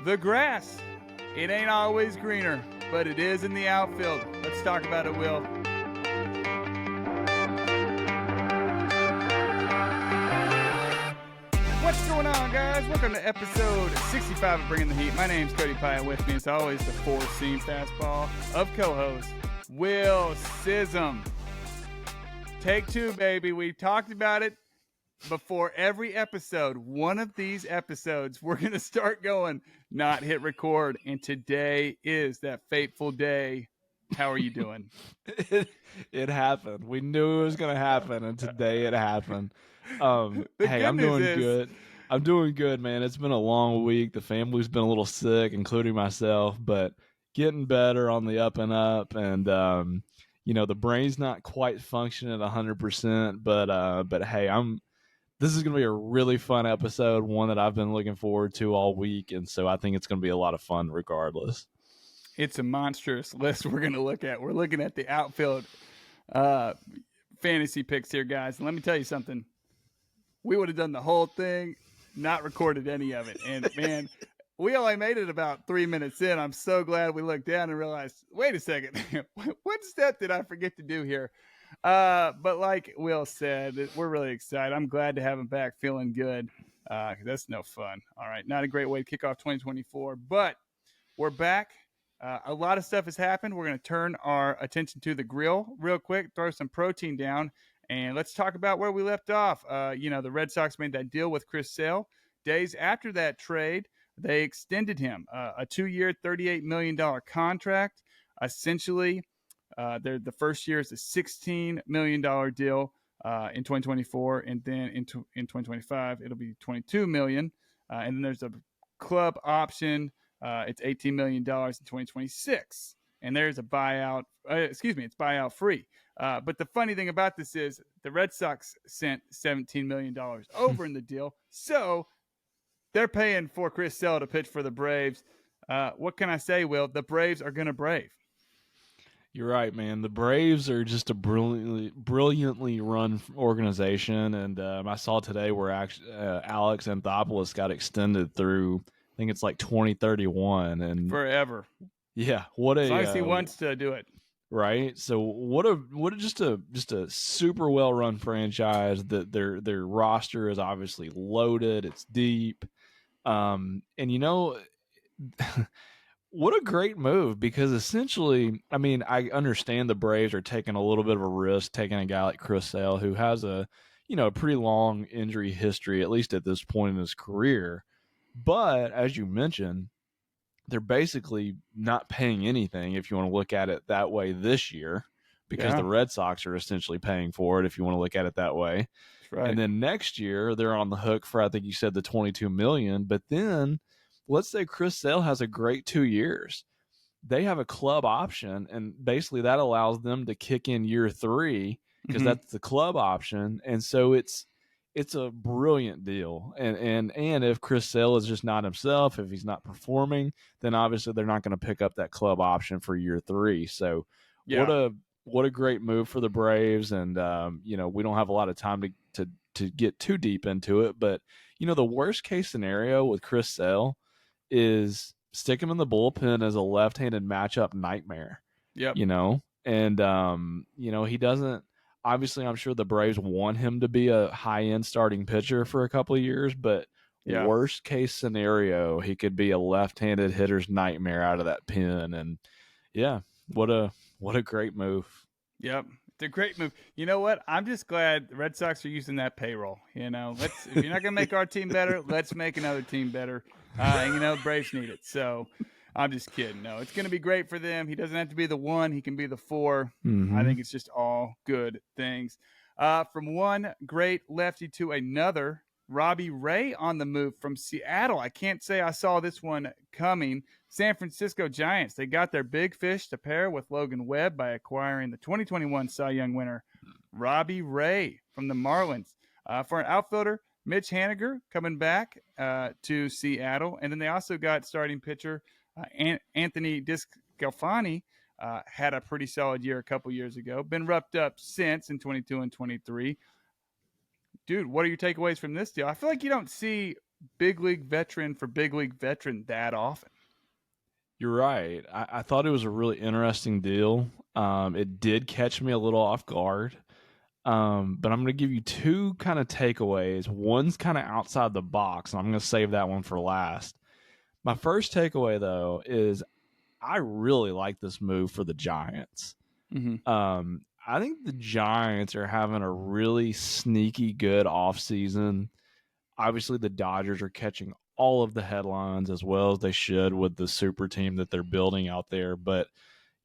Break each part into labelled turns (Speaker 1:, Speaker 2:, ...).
Speaker 1: The grass. It ain't always greener, but it is in the outfield. Let's talk about it, Will. What's going on, guys? Welcome to episode 65 of Bringing the Heat. My name's Cody Pyatt. With me, as always, the four-seam fastball of co-host Will Sism. Take two, baby. We talked about it before every episode. One of these episodes, we're going to start going, not hit record. And today is that fateful day. How are you doing?
Speaker 2: It happened. We knew it was going to happen, and today it happened.
Speaker 1: Hey,
Speaker 2: I'm doing good. I'm doing good, man. It's been a long week. The family's been a little sick, including myself, but getting better on the up and up. And the brain's not quite functioning at 100%, but hey, this is going to be a really fun episode, one that I've been looking forward to all week, and so I think it's going to be a lot of fun regardless.
Speaker 1: It's a monstrous list we're going to look at. We're looking at the outfield fantasy picks here, guys. And let me tell you something. We would have done the whole thing, not recorded any of it. And, man, we only made it about 3 minutes in. I'm so glad we looked down and realized, wait a second, what step did I forget to do here? But like Will said, we're really excited. I'm glad to have him back feeling good. That's no fun. All right, not a great way to kick off 2024, but we're back. A lot of stuff has happened. We're going to turn our attention to the grill real quick, throw some protein down, and let's talk about where we left off. The Red Sox made that deal with Chris Sale. Days after that trade, they extended him a 2-year, $38 million contract. Essentially, the first year is a $16 million deal in 2024, and then in 2025, it'll be $22 million. And then there's a club option. It's $18 million in 2026. And there's a buyout. It's buyout free. But the funny thing about this is the Red Sox sent $17 million over in the deal. So they're paying for Chris Sale to pitch for the Braves. What can I say, Will? The Braves are going to brave.
Speaker 2: You're right, man. The Braves are just a brilliantly run organization. And I saw today where Alex Anthopoulos got extended through, I think it's like 2031 and
Speaker 1: forever.
Speaker 2: Yeah, what
Speaker 1: as long as he wants to do it,
Speaker 2: right? So what a just a super well run franchise. That their roster is obviously loaded. It's deep, and what a great move, because essentially, I mean, I understand the Braves are taking a little bit of a risk taking a guy like Chris Sale, who has a pretty long injury history, at least at this point in his career. But as you mentioned, they're basically not paying anything, if you want to look at it that way, this year, because the Red Sox are essentially paying for it, if you want to look at it that way.
Speaker 1: That's right.
Speaker 2: And then next year, they're on the hook for, I think you said, the $22 million. But then let's say Chris Sale has a great 2 years. They have a club option, and basically that allows them to kick in year 3, because that's the club option. And so it's a brilliant deal. And if Chris Sale is just not himself, if he's not performing, then obviously they're not going to pick up that club option for year 3. So what a great move for the Braves. And, we don't have a lot of time to get too deep into it. But, the worst case scenario with Chris Sale is stick him in the bullpen as a left-handed matchup nightmare.
Speaker 1: Yep.
Speaker 2: And he doesn't. Obviously, I'm sure the Braves want him to be a high-end starting pitcher for a couple of years, but worst case scenario, he could be a left-handed hitter's nightmare out of that pen. And what a great move.
Speaker 1: Yep, it's a great move. You know what? I'm just glad the Red Sox are using that payroll. If you're not going to make our team better, let's make another team better. Braves need it. So I'm just kidding. No, it's going to be great for them. He doesn't have to be the 1. He can be the 4. I think it's just all good things. From one great lefty to another, Robbie Ray on the move from Seattle. I can't say I saw this one coming. San Francisco Giants, they got their big fish to pair with Logan Webb by acquiring the 2021 Cy Young winner, Robbie Ray from the Marlins. For an outfielder, Mitch Haniger coming back to Seattle. And then they also got starting pitcher Anthony Discalfani. Had a pretty solid year a couple years ago. Been roughed up since in 22 and 23. Dude, what are your takeaways from this deal? I feel like you don't see big league veteran for big league veteran that often.
Speaker 2: You're right. I thought it was a really interesting deal. It did catch me a little off guard. But I'm going to give you two kind of takeaways. One's kind of outside the box, and I'm going to save that one for last. My first takeaway, though, is I really like this move for the Giants.
Speaker 1: Mm-hmm.
Speaker 2: I think the Giants are having a really sneaky good offseason. Obviously, the Dodgers are catching all of the headlines as well as they should with the super team that they're building out there. But,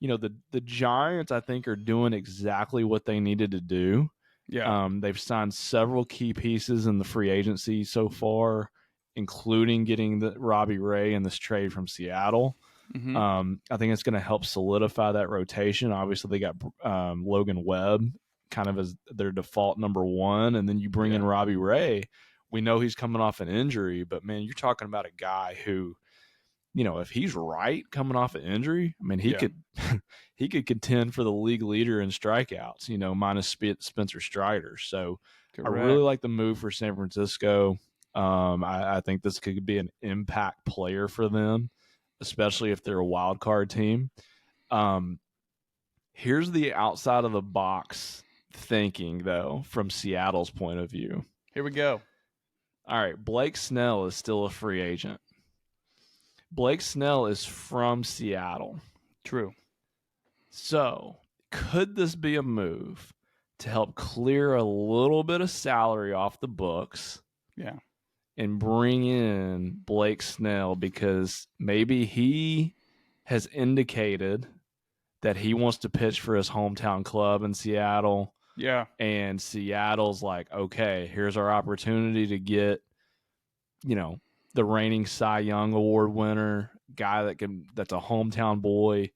Speaker 2: the Giants, I think, are doing exactly what they needed to do.
Speaker 1: Yeah.
Speaker 2: They've signed several key pieces in the free agency so far, including getting the Robbie Ray in this trade from Seattle.
Speaker 1: Mm-hmm.
Speaker 2: I think it's going to help solidify that rotation. Obviously, they got Logan Webb kind of as their default number one, and then you bring in Robbie Ray. We know he's coming off an injury, but man, you're talking about a guy who, if he's right coming off an injury, I mean, he could he could contend for the league leader in strikeouts, minus Spencer Strider. So
Speaker 1: Correct.
Speaker 2: I really like the move for San Francisco. I think this could be an impact player for them, especially if they're a wild card team. Here's the outside of the box thinking, though, from Seattle's point of view.
Speaker 1: Here we go.
Speaker 2: All right, Blake Snell is still a free agent. Blake Snell is from Seattle.
Speaker 1: True.
Speaker 2: So, could this be a move to help clear a little bit of salary off the books?
Speaker 1: Yeah.
Speaker 2: And bring in Blake Snell because maybe he has indicated that he wants to pitch for his hometown club in Seattle.
Speaker 1: Yeah.
Speaker 2: And Seattle's like, okay, here's our opportunity to get, the reigning Cy Young Award winner, guy that's a hometown boy.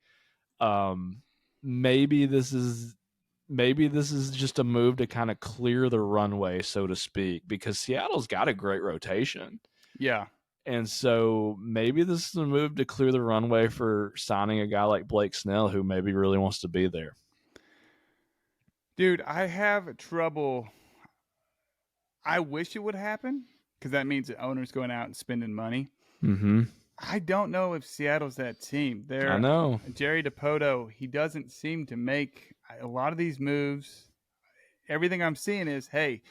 Speaker 2: Maybe this is just a move to kind of clear the runway, so to speak, because Seattle's got a great rotation.
Speaker 1: Yeah.
Speaker 2: And so maybe this is a move to clear the runway for signing a guy like Blake Snell who maybe really wants to be there.
Speaker 1: Dude, I have trouble. I wish it would happen because that means the owner's going out and spending money.
Speaker 2: Mm-hmm.
Speaker 1: I don't know if Seattle's that team.
Speaker 2: I know.
Speaker 1: Jerry DiPoto, he doesn't seem to make a lot of these moves. Everything I'm seeing is, hey,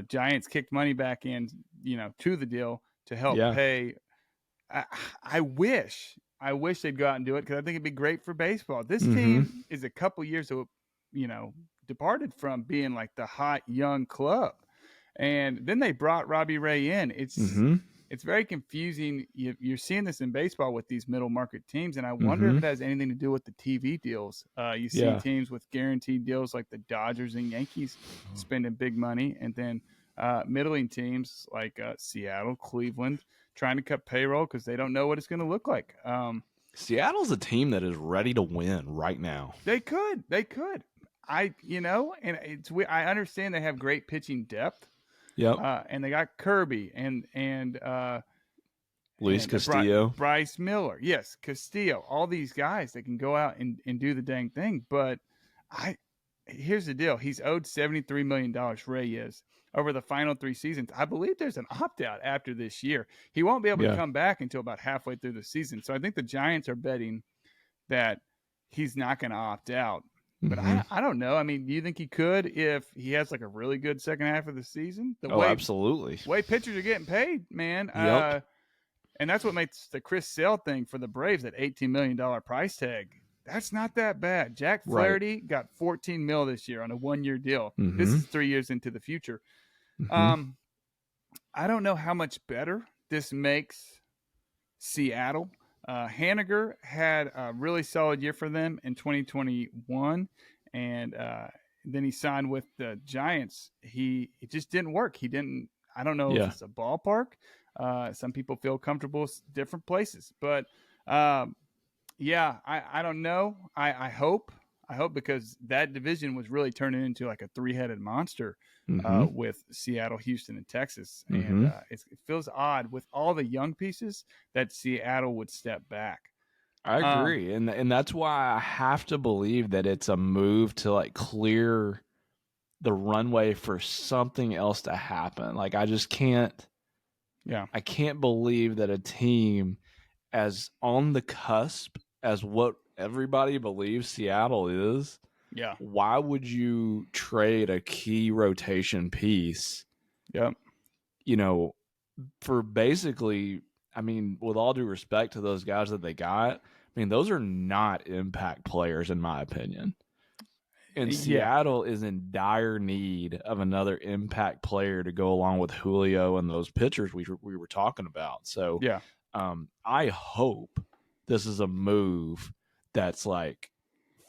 Speaker 1: Giants kicked money back in, to the deal to help pay. I wish they'd go out and do it because I think it'd be great for baseball. This team is a couple years, departed from being like the hot young club. And then they brought Robbie Ray in. It's very confusing. You're seeing this in baseball with these middle market teams, and I wonder if it has anything to do with the TV deals. You see teams with guaranteed deals like the Dodgers and Yankees spending big money, and then middling teams like Seattle, Cleveland, trying to cut payroll because they don't know what it's going to look like.
Speaker 2: Seattle's a team that is ready to win right now.
Speaker 1: They could. I understand they have great pitching depth.
Speaker 2: Yep.
Speaker 1: And they got Kirby and
Speaker 2: Luis Castillo,
Speaker 1: Bryce Miller. Yes, Castillo. All these guys that can go out and do the dang thing. But here's the deal. He's owed $73 million, Ray is, over the final 3 seasons. I believe there's an opt-out after this year. He won't be able to come back until about halfway through the season. So I think the Giants are betting that he's not going to opt out. But I don't know. I mean, do you think he could if he has like a really good second half of the season?
Speaker 2: Absolutely.
Speaker 1: The way pitchers are getting paid, man.
Speaker 2: Yep.
Speaker 1: And that's what makes the Chris Sale thing for the Braves, that $18 million price tag. That's not that bad. Jack Flaherty got $14 million this year on a 1-year deal. This is 3 years into the future. I don't know how much better this makes Seattle. Haniger had a really solid year for them in 2021, and then he signed with the Giants. It just didn't work. I don't know if it's a ballpark. Some people feel comfortable different places, but I don't know. I hope because that division was really turning into like a 3-headed monster with Seattle, Houston, and Texas. And it feels odd with all the young pieces that Seattle would step back.
Speaker 2: I agree. And that's why I have to believe that it's a move to like clear the runway for something else to happen. Like I just can't
Speaker 1: Yeah.
Speaker 2: I can't believe that a team as on the cusp as what everybody believes Seattle is,
Speaker 1: Yeah.
Speaker 2: why would you trade a key rotation piece,
Speaker 1: Yep.
Speaker 2: you know, for basically, I mean, with all due respect to those guys that they got, I mean, those are not impact players in my opinion. And
Speaker 1: Yeah.
Speaker 2: Seattle is in dire need of another impact player to go along with Julio and those pitchers we were talking about. So
Speaker 1: Yeah.
Speaker 2: I hope this is a move that's like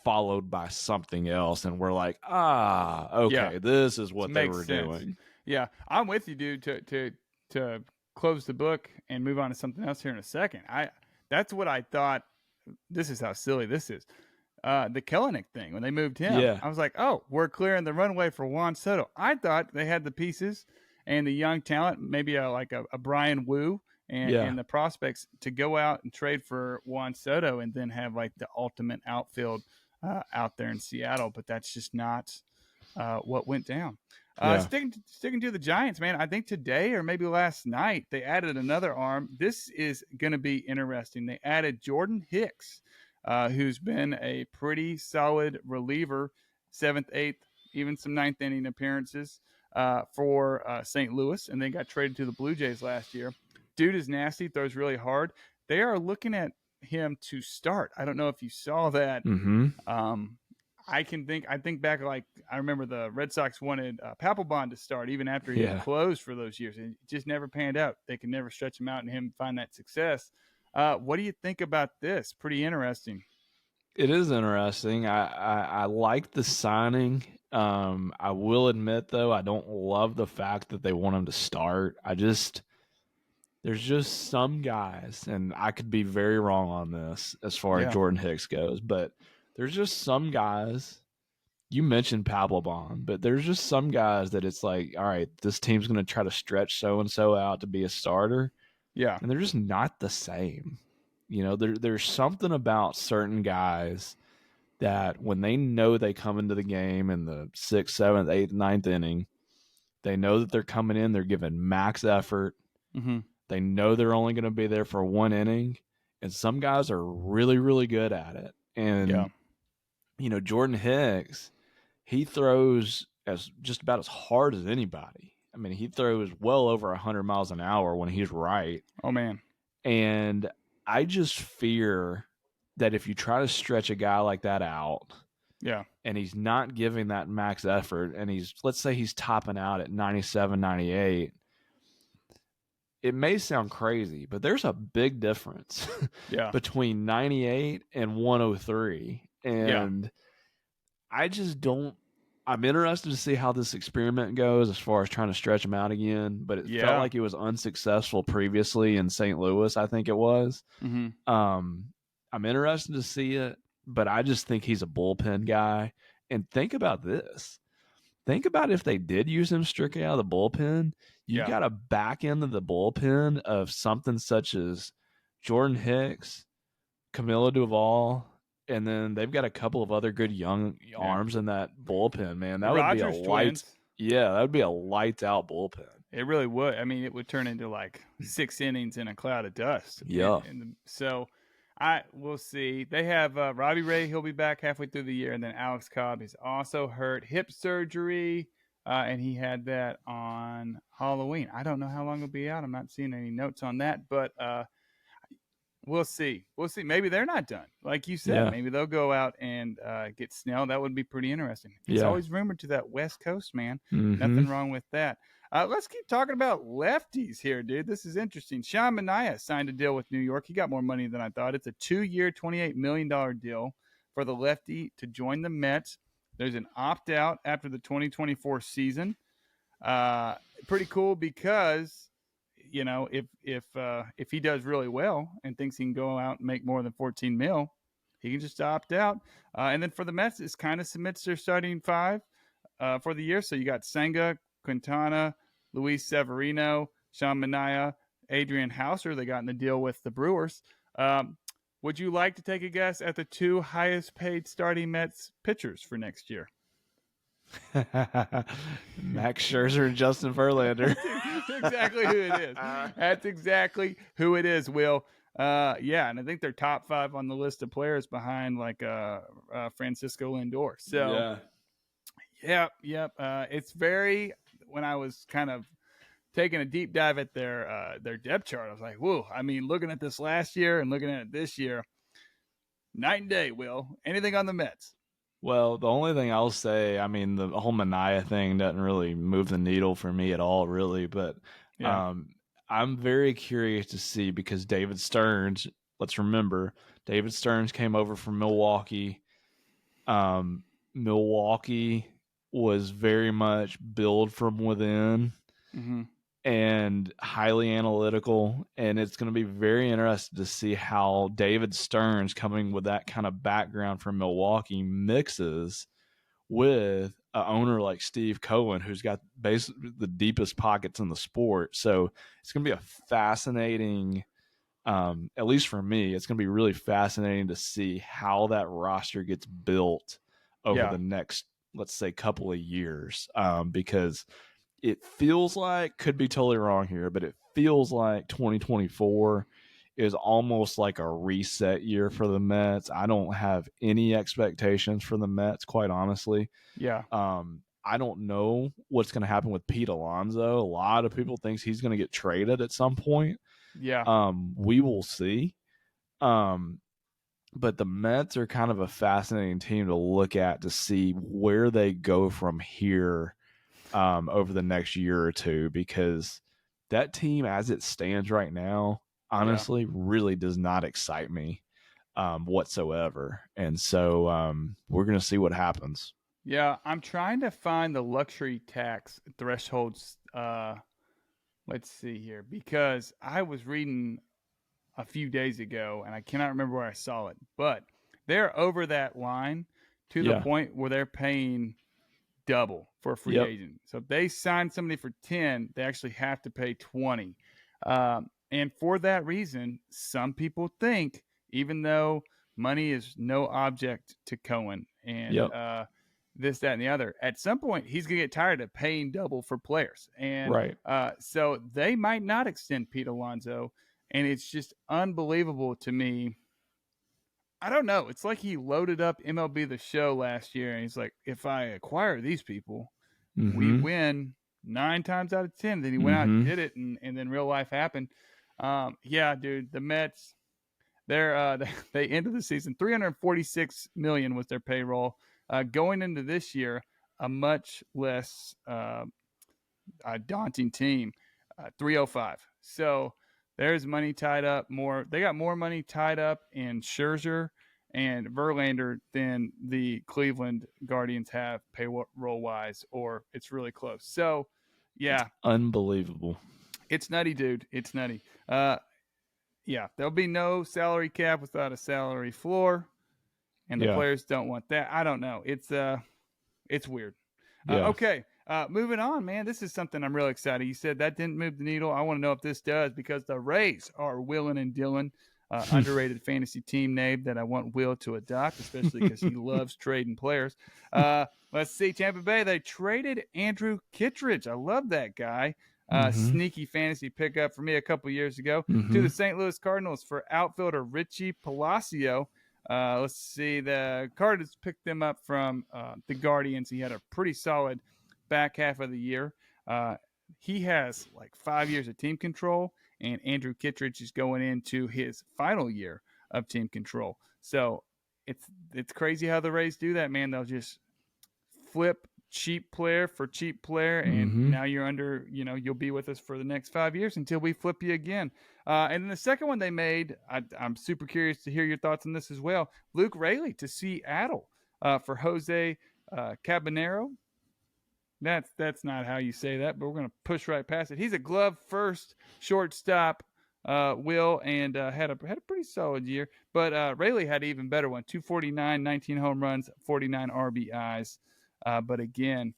Speaker 2: followed by something else, and we're like,
Speaker 1: Yeah.
Speaker 2: okay, this is
Speaker 1: It
Speaker 2: what they
Speaker 1: makes
Speaker 2: were
Speaker 1: sense.
Speaker 2: doing.
Speaker 1: Yeah. I'm with you, dude, to close the book and move on to something else here in a second. That's what I thought. This is how silly this is. The Kellenic thing when they moved him.
Speaker 2: Yeah,
Speaker 1: I was like, oh, we're clearing the runway for Juan Soto. I thought they had the pieces and the young talent, maybe a Brian Wu
Speaker 2: yeah,
Speaker 1: and the prospects to go out and trade for Juan Soto and then have like the ultimate outfield out there in Seattle. But that's just not what went down.
Speaker 2: yeah.
Speaker 1: Sticking to the Giants, man. I think today or maybe last night they added another arm. This is going to be interesting. They added Jordan Hicks, who's been a pretty solid reliever, seventh, eighth, even some ninth inning appearances for St. Louis, and then got traded to the Blue Jays last year. Dude is nasty, throws really hard. They are looking at him to start. I don't know if you saw that.
Speaker 2: Mm-hmm.
Speaker 1: Um, I think back, like I remember the Red Sox wanted Papelbon to start even after he had
Speaker 2: Yeah.
Speaker 1: closed for those years. It just never panned out. They could never stretch him out and him find that success. What do you think about this? Pretty interesting.
Speaker 2: It is interesting. I like the signing. I will admit though, I don't love the fact that they want him to start. There's just some guys, and I could be very wrong on this as far as
Speaker 1: Yeah,
Speaker 2: Jordan Hicks goes, but there's just some guys. You mentioned Papelbon, but there's just some guys that it's like, all right, this team's going to try to stretch so and so out to be a starter,
Speaker 1: yeah,
Speaker 2: and they're just not the same. There's something about certain guys that when they know they come into the game in the sixth, seventh, eighth, ninth inning, they know that they're coming in, they're giving max effort.
Speaker 1: mm-hmm.
Speaker 2: They know they're only going to be there for one inning, and some guys are really, really good at it.
Speaker 1: Yeah,
Speaker 2: And Jordan Hicks, he throws as just about as hard as anybody. I mean, he throws well over 100 miles an hour when he's right.
Speaker 1: oh man,
Speaker 2: And I just fear that if you try to stretch a guy like that out
Speaker 1: yeah,
Speaker 2: and he's not giving that max effort and let's say he's topping out at 97, 98, it may sound crazy, but there's a big difference
Speaker 1: yeah,
Speaker 2: between 98 and 103.
Speaker 1: yeah,
Speaker 2: And I just don't. I'm interested to see how this experiment goes as far as trying to stretch him out again, but it felt
Speaker 1: yeah,
Speaker 2: like it was unsuccessful previously in St. Louis, I think it was.
Speaker 1: mm-hmm.
Speaker 2: I'm interested to see it, but I just think he's a bullpen guy. And think about this. Think about if they did use him strictly out of the bullpen, you've
Speaker 1: Yeah,
Speaker 2: got a back end of the bullpen of something such as Jordan Hicks, Camilo Duvall, and then they've got a couple of other good young
Speaker 1: yeah.
Speaker 2: arms in that bullpen, man.
Speaker 1: The
Speaker 2: That would be a
Speaker 1: Rogers
Speaker 2: lights
Speaker 1: twins.
Speaker 2: yeah, that would be a lights out bullpen.
Speaker 1: It really would. I mean, it would turn into like 6 innings in a cloud of dust.
Speaker 2: Yeah.
Speaker 1: So we'll see. They have Robbie Ray. He'll be back halfway through the year, and then Alex Cobb is also hurt, hip surgery, and he had that on Halloween. I don't know how long he'll be out. I'm not seeing any notes on that, but we'll see. We'll see. Maybe they're not done, like you said.
Speaker 2: Yeah.
Speaker 1: Maybe they'll go out and get Snell. That would be pretty interesting. It's
Speaker 2: Yeah.
Speaker 1: always rumored to that West Coast, man.
Speaker 2: Mm-hmm.
Speaker 1: Nothing wrong with that. Let's keep talking about lefties here, dude. This is interesting. Sean Manaea signed a deal with New York. He got more money than I thought. It's a 2-year, $28 million deal for the lefty to join the Mets. There's an opt-out after the 2024 season. Pretty cool because, if he does really well and thinks he can go out and make more than 14 mil, he can just opt out. And then for the Mets, it kind of submits their starting five for the year. So you got Senga, Quintana, Luis Severino, Sean Manaea, Adrian Hauser. They got in the deal with the Brewers. Would you like to take a guess at the two highest paid starting Mets pitchers for next year?
Speaker 2: Max Scherzer and Justin Verlander.
Speaker 1: That's exactly who it is. That's exactly who it is, Will. Yeah, and I think they're top 5 on the list of players behind like Francisco Lindor. So,
Speaker 2: Yeah.
Speaker 1: yep. It's very, when I was kind of taking a deep dive at their depth chart, I was like, whoa. I mean, looking at this last year and looking at it this year, night and day. Will, anything on the Mets?
Speaker 2: Well, the only thing I'll say, I mean, the whole Mania thing doesn't really move the needle for me at all, really. But
Speaker 1: Yeah.
Speaker 2: um, I'm very curious to see because David Stearns, let's remember, David Stearns came over from Milwaukee. Um, Milwaukee was very much build from within
Speaker 1: Mm-hmm.
Speaker 2: and highly analytical. And it's going to be very interesting to see how David Stearns, coming with that kind of background from Milwaukee, mixes with an owner like Steve Cohen, who's got basically the deepest pockets in the sport. So it's going to be a fascinating, at least for me, it's going to be really fascinating to see how that roster gets built over
Speaker 1: Yeah.
Speaker 2: the next, let's say, couple of years, because it feels like, could be totally wrong here, but it feels like 2024 is almost like a reset year for the Mets. I don't have any expectations for the Mets, quite honestly.
Speaker 1: Yeah.
Speaker 2: I don't know what's going to happen with Pete Alonso. A lot of people think he's going to get traded at some point.
Speaker 1: Yeah.
Speaker 2: We will see. Um, but the Mets are kind of a fascinating team to look at to see where they go from here over the next year or two, because that team as it stands right now, honestly, really does not excite me whatsoever. And so we're going to see what happens.
Speaker 1: Yeah, I'm trying to find the luxury tax thresholds. Let's see here, because I was reading a few days ago and I cannot remember where I saw it, but they're over that line to the
Speaker 2: Yeah.
Speaker 1: point where they're paying double for a free
Speaker 2: Yep.
Speaker 1: agent. So if they sign somebody for 10, they actually have to pay 20. And for that reason, some people think, even though money is no object to Cohen and
Speaker 2: Yep.
Speaker 1: this, that, and the other, at some point he's going to get tired of paying double for players. And
Speaker 2: Right.
Speaker 1: so they might not extend Pete Alonso. And it's just unbelievable to me. I don't know. It's like he loaded up MLB The Show last year, and he's like, if I acquire these people, we
Speaker 2: Mm-hmm.
Speaker 1: win 9 times out of 10. Then he went out and
Speaker 2: Mm-hmm.
Speaker 1: did it, and then real life happened. Yeah, dude, the Mets, they're they ended the season 346 million was their payroll. Going into this year, a much less daunting team, 305. So there's money tied up more. They got more money tied up in Scherzer and Verlander than the Cleveland Guardians have payroll wise, or it's really close. So, yeah,
Speaker 2: Unbelievable.
Speaker 1: it's nutty, dude. It's nutty. Uh, yeah, there'll be no salary cap without a salary floor, and the
Speaker 2: Yeah.
Speaker 1: players don't want that. I don't know. It's weird.
Speaker 2: Yeah.
Speaker 1: Okay. Moving on, man. This is something I'm really excited. You said that didn't move the needle. I want to know if this does, because the Rays are Willin and Dylan, underrated fantasy team name that I want Will to adopt, especially because he loves trading players. Let's see. Tampa Bay, they traded Andrew Kittredge. I love that guy.
Speaker 2: Mm-hmm.
Speaker 1: Sneaky fantasy pickup for me a couple years ago,
Speaker 2: Mm-hmm.
Speaker 1: to the St. Louis Cardinals for outfielder Richie Palacio. Let's see. The Cardinals picked them up from the Guardians. He had a pretty solid back half of the year. He has like 5 years of team control, and Andrew Kittredge is going into his final year of team control. So it's crazy how the Rays do that, man. They'll just flip cheap player for cheap player, and
Speaker 2: Mm-hmm.
Speaker 1: now you're under, you'll be with us for the next 5 years until we flip you again. And then the second one they made, I'm super curious to hear your thoughts on this as well. Luke Raley to Seattle for Jose Cabanero. That's not how you say that, but we're going to push right past it. He's a glove first shortstop, Will, and had a pretty solid year. But Rayleigh had an even better one: 249, 19 home runs, 49 RBIs. But again,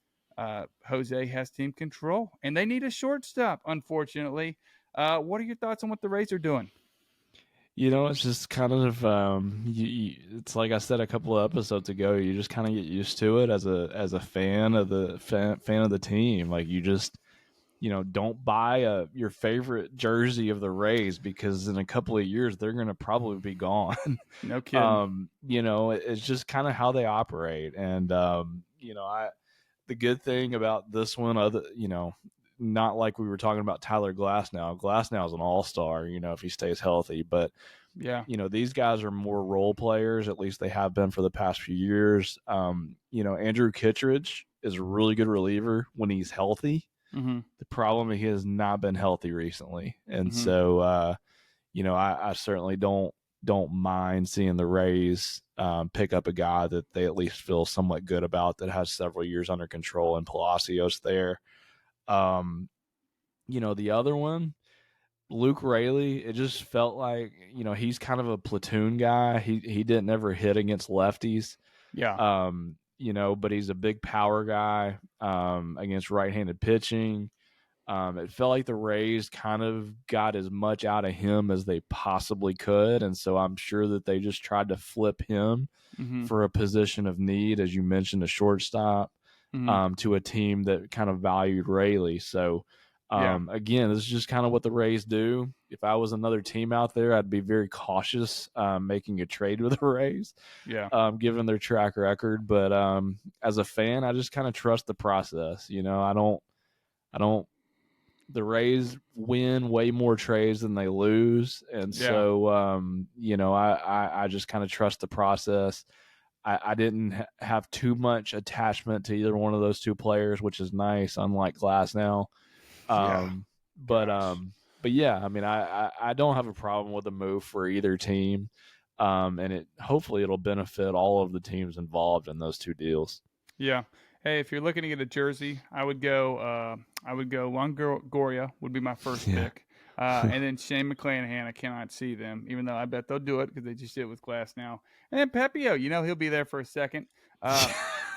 Speaker 1: Jose has team control, and they need a shortstop. Unfortunately, what are your thoughts on what the Rays are doing?
Speaker 2: It's just kind of it's like I said a couple of episodes ago. You just kind of get used to it as a fan of the fan of the team. Like you just don't buy your favorite jersey of the Rays because in a couple of years they're going to probably be gone.
Speaker 1: No kidding.
Speaker 2: It's just kind of how they operate. And I the good thing about this one, not like we were talking about Tyler Glasnow. Glasnow is an all-star, if he stays healthy, but
Speaker 1: Yeah.
Speaker 2: these guys are more role players. At least they have been for the past few years. Andrew Kittredge is a really good reliever when he's healthy.
Speaker 1: Mm-hmm.
Speaker 2: The problem, he has not been healthy recently, and
Speaker 1: Mm-hmm.
Speaker 2: so I certainly don't mind seeing the Rays pick up a guy that they at least feel somewhat good about, that has several years under control, and Palacios there. The other one, Luke Raley, it just felt like, he's kind of a platoon guy. He didn't ever hit against lefties.
Speaker 1: Yeah.
Speaker 2: But he's a big power guy against right-handed pitching. It felt like the Rays kind of got as much out of him as they possibly could, and so I'm sure that they just tried to flip him
Speaker 1: Mm-hmm.
Speaker 2: for a position of need, as you mentioned, a shortstop,
Speaker 1: Mm-hmm.
Speaker 2: to a team that kind of valued Rayleigh. So,
Speaker 1: Yeah.
Speaker 2: again, this is just kind of what the Rays do. If I was another team out there, I'd be very cautious making a trade with the Rays,
Speaker 1: Yeah.
Speaker 2: given their track record. But as a fan, I just kind of trust the process. I don't. The Rays win way more trades than they lose, and
Speaker 1: Yeah.
Speaker 2: so I just kind of trust the process. I didn't have too much attachment to either one of those two players, which is nice, unlike Glass now.
Speaker 1: Yeah.
Speaker 2: But
Speaker 1: Gosh.
Speaker 2: but yeah, I mean, I don't have a problem with the move for either team, and hopefully it'll benefit all of the teams involved in those two deals.
Speaker 1: Yeah. Hey, if you're looking to get a jersey, I would go. Longoria would be my first
Speaker 2: Yeah.
Speaker 1: pick, and then Shane McClanahan. I cannot see them, even though I bet they'll do it because they just did it with Glass now. And then Pepio, he'll be there for a second.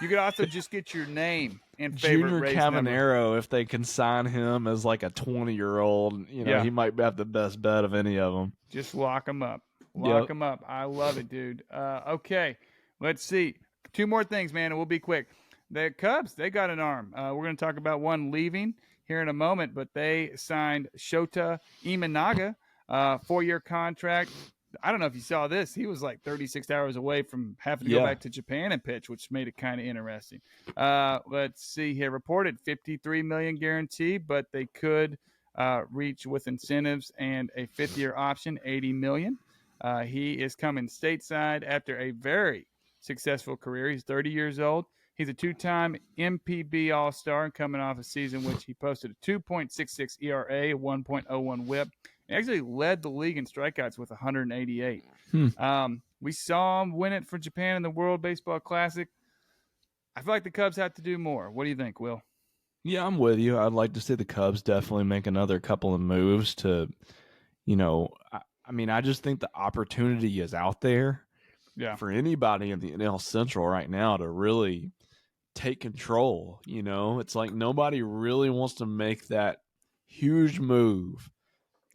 Speaker 1: You could also just get your name and favorite
Speaker 2: Junior
Speaker 1: race number.
Speaker 2: Cavanero, if they can sign him as like a 20-year-old,
Speaker 1: Yeah,
Speaker 2: he might have the best bet of any of them.
Speaker 1: just lock them up. Lock
Speaker 2: Yep.
Speaker 1: them up. I love it, dude. Okay, let's see. Two more things, man, and we'll be quick. The Cubs, they got an arm. We're going to talk about one leaving here in a moment, but they signed Shota Imanaga, 4-year contract. I don't know if you saw this. He was like 36 hours away from having to go
Speaker 2: Yeah.
Speaker 1: back to Japan and pitch, which made it kind of interesting. Let's see here. Reported 53 million guarantee, but they could reach with incentives and a 5th-year option, 80 million. He is coming stateside after a very successful career. He's 30 years old. He's a 2-time MPB All-Star and coming off a season which he posted a 2.66 ERA, a 1.01 WHIP. He actually led the league in strikeouts with 188. We saw him win it for Japan in the World Baseball Classic. I feel like the Cubs have to do more. What do you think, Will?
Speaker 2: Yeah, I'm with you. I'd like to see the Cubs definitely make another couple of moves to, I mean, I just think the opportunity is out there
Speaker 1: Yeah.
Speaker 2: for anybody in the NL Central right now to really take control. It's like nobody really wants to make that huge move.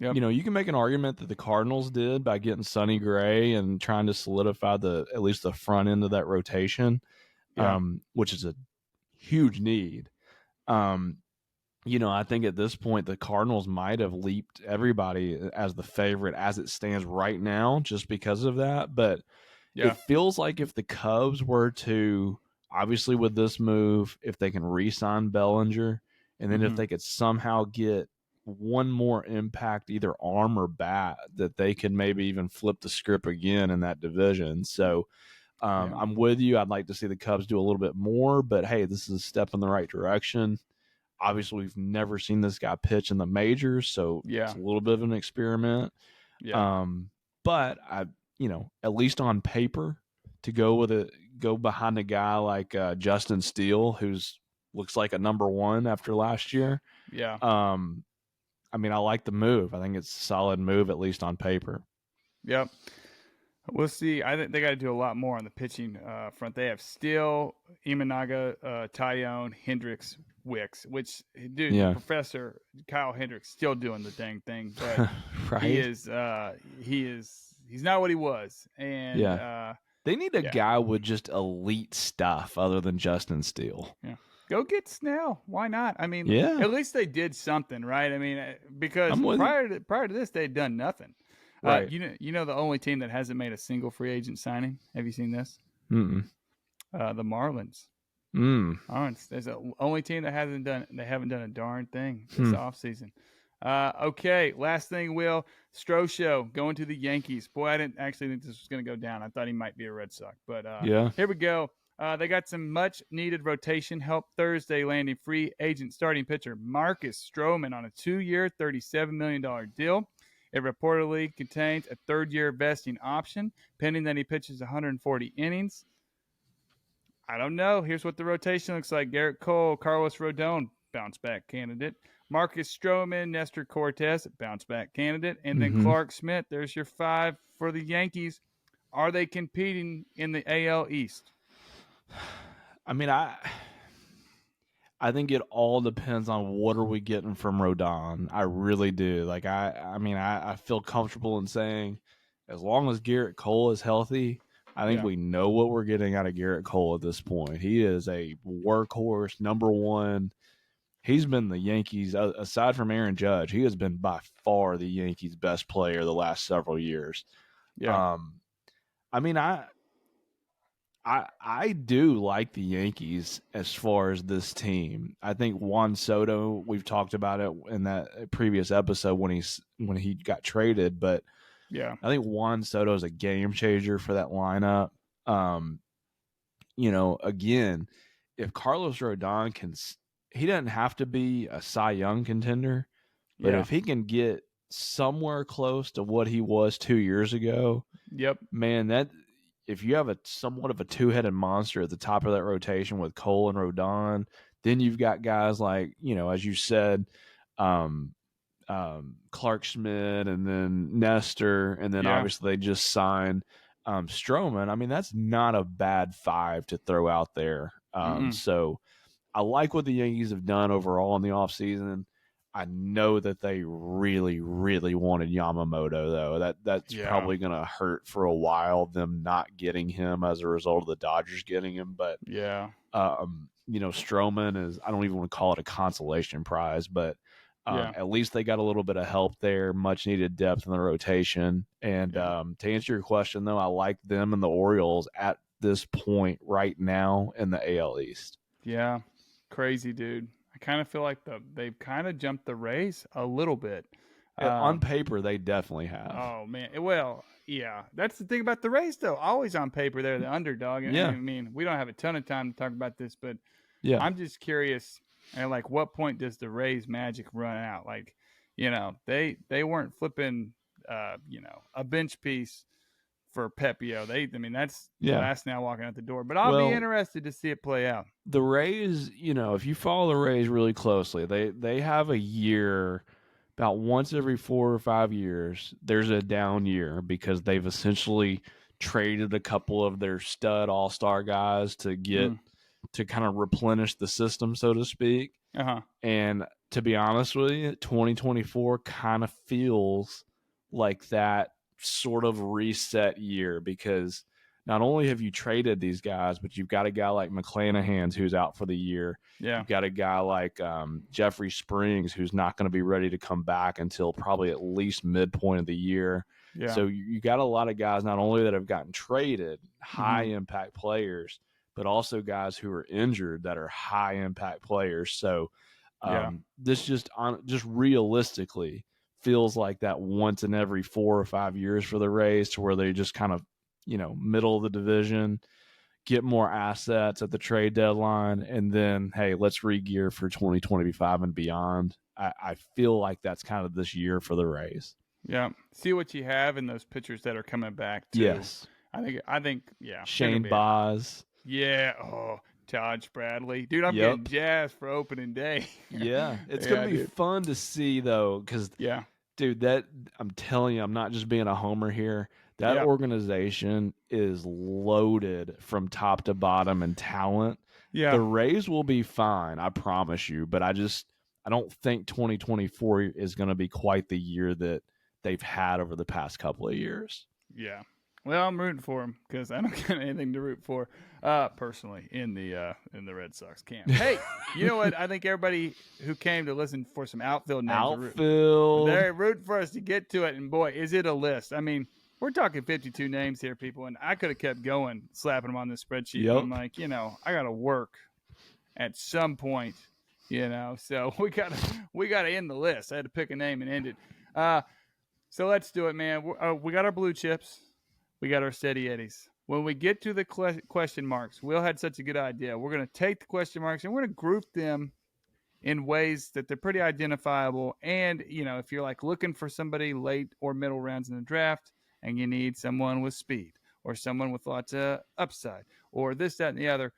Speaker 1: Yep.
Speaker 2: You can make an argument that the Cardinals did by getting Sonny Gray and trying to solidify at least the front end of that rotation,
Speaker 1: Yeah.
Speaker 2: which is a huge need. I think at this point the Cardinals might have leaped everybody as the favorite as it stands right now, just because of that. But
Speaker 1: Yeah.
Speaker 2: it feels like if the Cubs were to, obviously with this move, if they can re-sign Bellinger, and then if they could somehow get one more impact, either arm or bat, that they could maybe even flip the script again in that division. So I'm with you. I'd like to see the Cubs do a little bit more, but hey, this is a step in the right direction. Obviously, we've never seen this guy pitch in the majors, so
Speaker 1: Yeah.
Speaker 2: it's a little bit of an experiment.
Speaker 1: Yeah.
Speaker 2: But at least on paper, to go behind a guy like Justin Steele, who's looks like a number one after last year.
Speaker 1: Yeah.
Speaker 2: I mean, I like the move. I think it's a solid move, at least on paper.
Speaker 1: Yep. We'll see. I think they got to do a lot more on the pitching front. They have Steele, Imanaga, Tyone, Hendricks, Wicks, which, dude,
Speaker 2: Yeah.
Speaker 1: Professor Kyle Hendricks still doing the dang thing, but
Speaker 2: Right?
Speaker 1: he is he's not what he was. And
Speaker 2: They need a guy with just elite stuff other than Justin Steele.
Speaker 1: Yeah. Go get Snell. Why not? I mean,
Speaker 2: Yeah.
Speaker 1: at least they did something, right? I mean, because prior to this, they'd done nothing.
Speaker 2: Right.
Speaker 1: You know the only team that hasn't made a single free agent signing. Have you seen this?
Speaker 2: Mm-mm.
Speaker 1: The Marlins. Marlins. There's the only team that haven't done a darn thing this offseason. Okay, last thing, Will. Strosho going to the Yankees. Boy, I didn't actually think this was going to go down. I thought he might be a Red Sox, but here we go. They got some much-needed rotation help Thursday, landing free agent starting pitcher Marcus Stroman on a 2-year, $37 million deal. It reportedly contains a third-year vesting option, pending that he pitches 140 innings. I don't know. Here's what the rotation looks like. Garrett Cole, Carlos Rodon, bounce-back candidate. Marcus Stroman, Nestor Cortez, bounce-back candidate. And then Clark Schmidt. There's your 5 for the Yankees. Are they competing in the AL East?
Speaker 2: I mean, I think it all depends on what are we getting from Rodon. I really do. Like I feel comfortable in saying as long as Garrett Cole is healthy, I think we know what we're getting out of Garrett Cole at this point. He is a workhorse, number one. He's been the Yankees, aside from Aaron Judge, he has been by far the Yankees' best player the last several years.
Speaker 1: Yeah.
Speaker 2: I mean, I do like the Yankees as far as this team. I think Juan Soto, we've talked about it in that previous episode when he got traded, but
Speaker 1: yeah,
Speaker 2: I think Juan Soto is a game changer for that lineup. Again, if Carlos Rodon he doesn't have to be a Cy Young contender, but if he can get somewhere close to what he was 2 years ago, man, that if you have a somewhat of a two-headed monster at the top of that rotation with Cole and Rodon, then you've got guys like, as you said, Clark Schmidt and then Nestor, and then obviously they just signed Stroman. I mean, that's not a bad 5 to throw out there. So I like what the Yankees have done overall in the offseason. I know that they really, really wanted Yamamoto, though. That's probably going to hurt for a while, them not getting him as a result of the Dodgers getting him. But, Stroman is, I don't even want to call it a consolation prize, but at least they got a little bit of help there, much needed depth in the rotation. And to answer your question, though, I like them and the Orioles at this point right now in the AL East.
Speaker 1: Yeah, crazy, dude. I kind of feel like they've kind of jumped the Rays a little bit.
Speaker 2: On paper, they definitely have.
Speaker 1: Oh, man. Well, yeah. That's the thing about the Rays, though. Always on paper, they're the underdog. And, I mean, we don't have a ton of time to talk about this, but I'm just curious, at like what point does the Rays magic run out? Like, they weren't flipping, a bench piece for Pepio. That's the last now walking out the door. But I'll be interested to see it play out.
Speaker 2: The Rays, if you follow the Rays really closely, they have a year about once every 4 or 5 years. There's a down year because they've essentially traded a couple of their stud all-star guys to get to kind of replenish the system, so to speak. And to be honest with you, 2024 kind of feels like that sort of reset year because not only have you traded these guys, but you've got a guy like McClanahan who's out for the year. You've got a guy like Jeffrey Springs who's not going to be ready to come back until probably at least midpoint of the year. So you got a lot of guys not only that have gotten traded, high impact players, but also guys who are injured that are high impact players. So this just realistically feels like that once in every 4 or 5 years for the Rays to where they just kind of, middle of the division, get more assets at the trade deadline, and then, hey, let's re-gear for 2025 and beyond. I feel like that's kind of this year for the Rays.
Speaker 1: Yeah. See what you have in those pitchers that are coming back, too.
Speaker 2: Yes.
Speaker 1: I think, yeah.
Speaker 2: Shane Baz.
Speaker 1: Yeah. Oh, Taj Bradley. Dude, I'm getting jazzed for opening day.
Speaker 2: It's going to be fun to see, though, because, dude, I'm telling you, I'm not just being a homer here. That organization is loaded from top to bottom in talent. The Rays will be fine, I promise you, but I don't think 2024 is going to be quite the year that they've had over the past couple of years.
Speaker 1: Yeah. Well, I'm rooting for him because I don't got anything to root for, personally in the Red Sox camp. Hey, you know what? I think everybody who came to listen for some outfield names
Speaker 2: Outfield.
Speaker 1: they're rooting for us to get to it. And boy, is it a list! I mean, we're talking 52 names here, people, and I could have kept going, slapping them on this spreadsheet. But
Speaker 2: Yep.
Speaker 1: I'm like, I got to work at some point, So we gotta end the list. I had to pick a name and end it. So let's do it, man. We got our blue chips. We got our steady eddies. When we get to the question marks, Will had such a good idea. We're going to take the question marks and we're going to group them in ways that they're pretty identifiable. And, if you're like looking for somebody late or middle rounds in the draft and you need someone with speed or someone with lots of upside or this, that, and the other,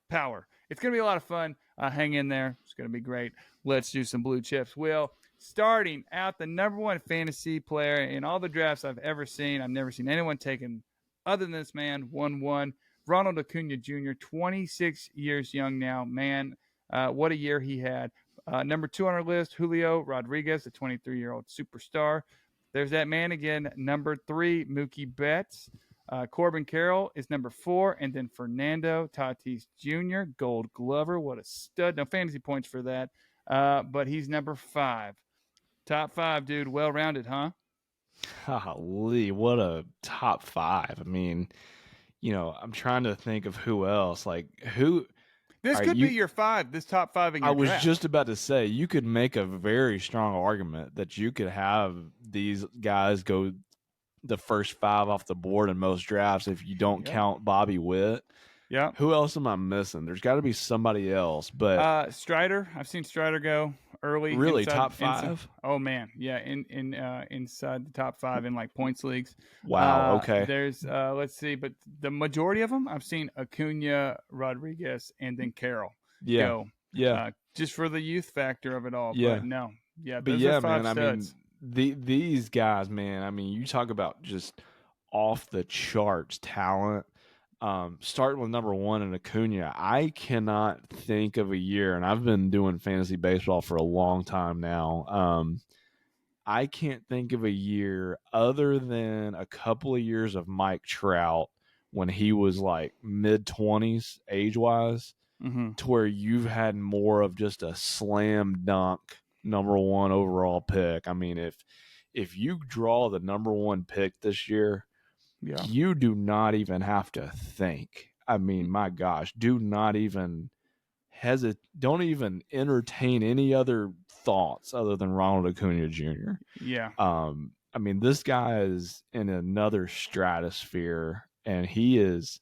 Speaker 1: power. It's going to be a lot of fun. Hang in there. It's going to be great. Let's do some blue chips. Will, starting out the number one fantasy player in all the drafts I've ever seen. I've never seen anyone taken other than this man, 1-1. Ronald Acuna Jr., 26 years young now. Man, what a year he had. Number 2 on our list, Julio Rodriguez, the 23-year-old superstar. There's that man again, number 3, Mookie Betts. Corbin Carroll is number 4, and then Fernando Tatis Jr., Gold Glover. What a stud. No fantasy points for that, but he's number 5. Top 5, dude. Well-rounded, huh?
Speaker 2: Golly, what a top 5. I mean, I'm trying to think of who else. Like, who.
Speaker 1: This could be your 5, this top 5 in your
Speaker 2: draft. I was
Speaker 1: draft.
Speaker 2: just about to say, you could make a very strong argument that you could have these guys go the first 5 off the board in most drafts if you don't count Bobby Witt.
Speaker 1: Yeah.
Speaker 2: Who else am I missing? There's got to be somebody else. But
Speaker 1: Strider, I've seen Strider go early.
Speaker 2: Really, top 5?
Speaker 1: Oh man, yeah, inside the top 5 in like points leagues.
Speaker 2: Wow. Okay.
Speaker 1: There's let's see, but the majority of them I've seen Acuna, Rodriguez, and then Carroll.
Speaker 2: Yeah.
Speaker 1: Go.
Speaker 2: Yeah.
Speaker 1: Just for the youth factor of it all.
Speaker 2: Yeah.
Speaker 1: But no. Yeah.
Speaker 2: But
Speaker 1: those
Speaker 2: yeah,
Speaker 1: are 5
Speaker 2: man.
Speaker 1: studs.
Speaker 2: I mean, these guys, man. I mean, you talk about just off the charts talent. Starting with number 1 in Acuna, I cannot think of a year, and I've been doing fantasy baseball for a long time now. I can't think of a year other than a couple of years of Mike Trout when he was like mid-20s age-wise, to where you've had more of just a slam dunk number 1 overall pick. I mean, if you draw the number 1 pick this year, you do not even have to think. I mean, my gosh, do not even hesitate. Don't even entertain any other thoughts other than Ronald Acuna Jr.
Speaker 1: Yeah.
Speaker 2: I mean, this guy is in another stratosphere, and he is.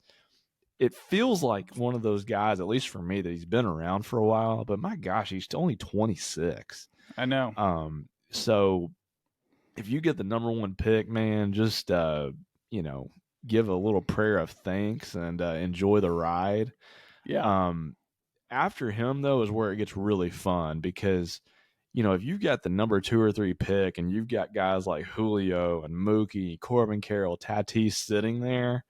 Speaker 2: It feels like one of those guys, at least for me, that he's been around for a while. But my gosh, he's only 26.
Speaker 1: I know.
Speaker 2: So if you get the number 1 pick, man, just give a little prayer of thanks and enjoy the ride.
Speaker 1: Yeah.
Speaker 2: After him, though, is where it gets really fun because, if you've got the number 2 or 3 pick and you've got guys like Julio and Mookie, Corbin Carroll, Tatis sitting there,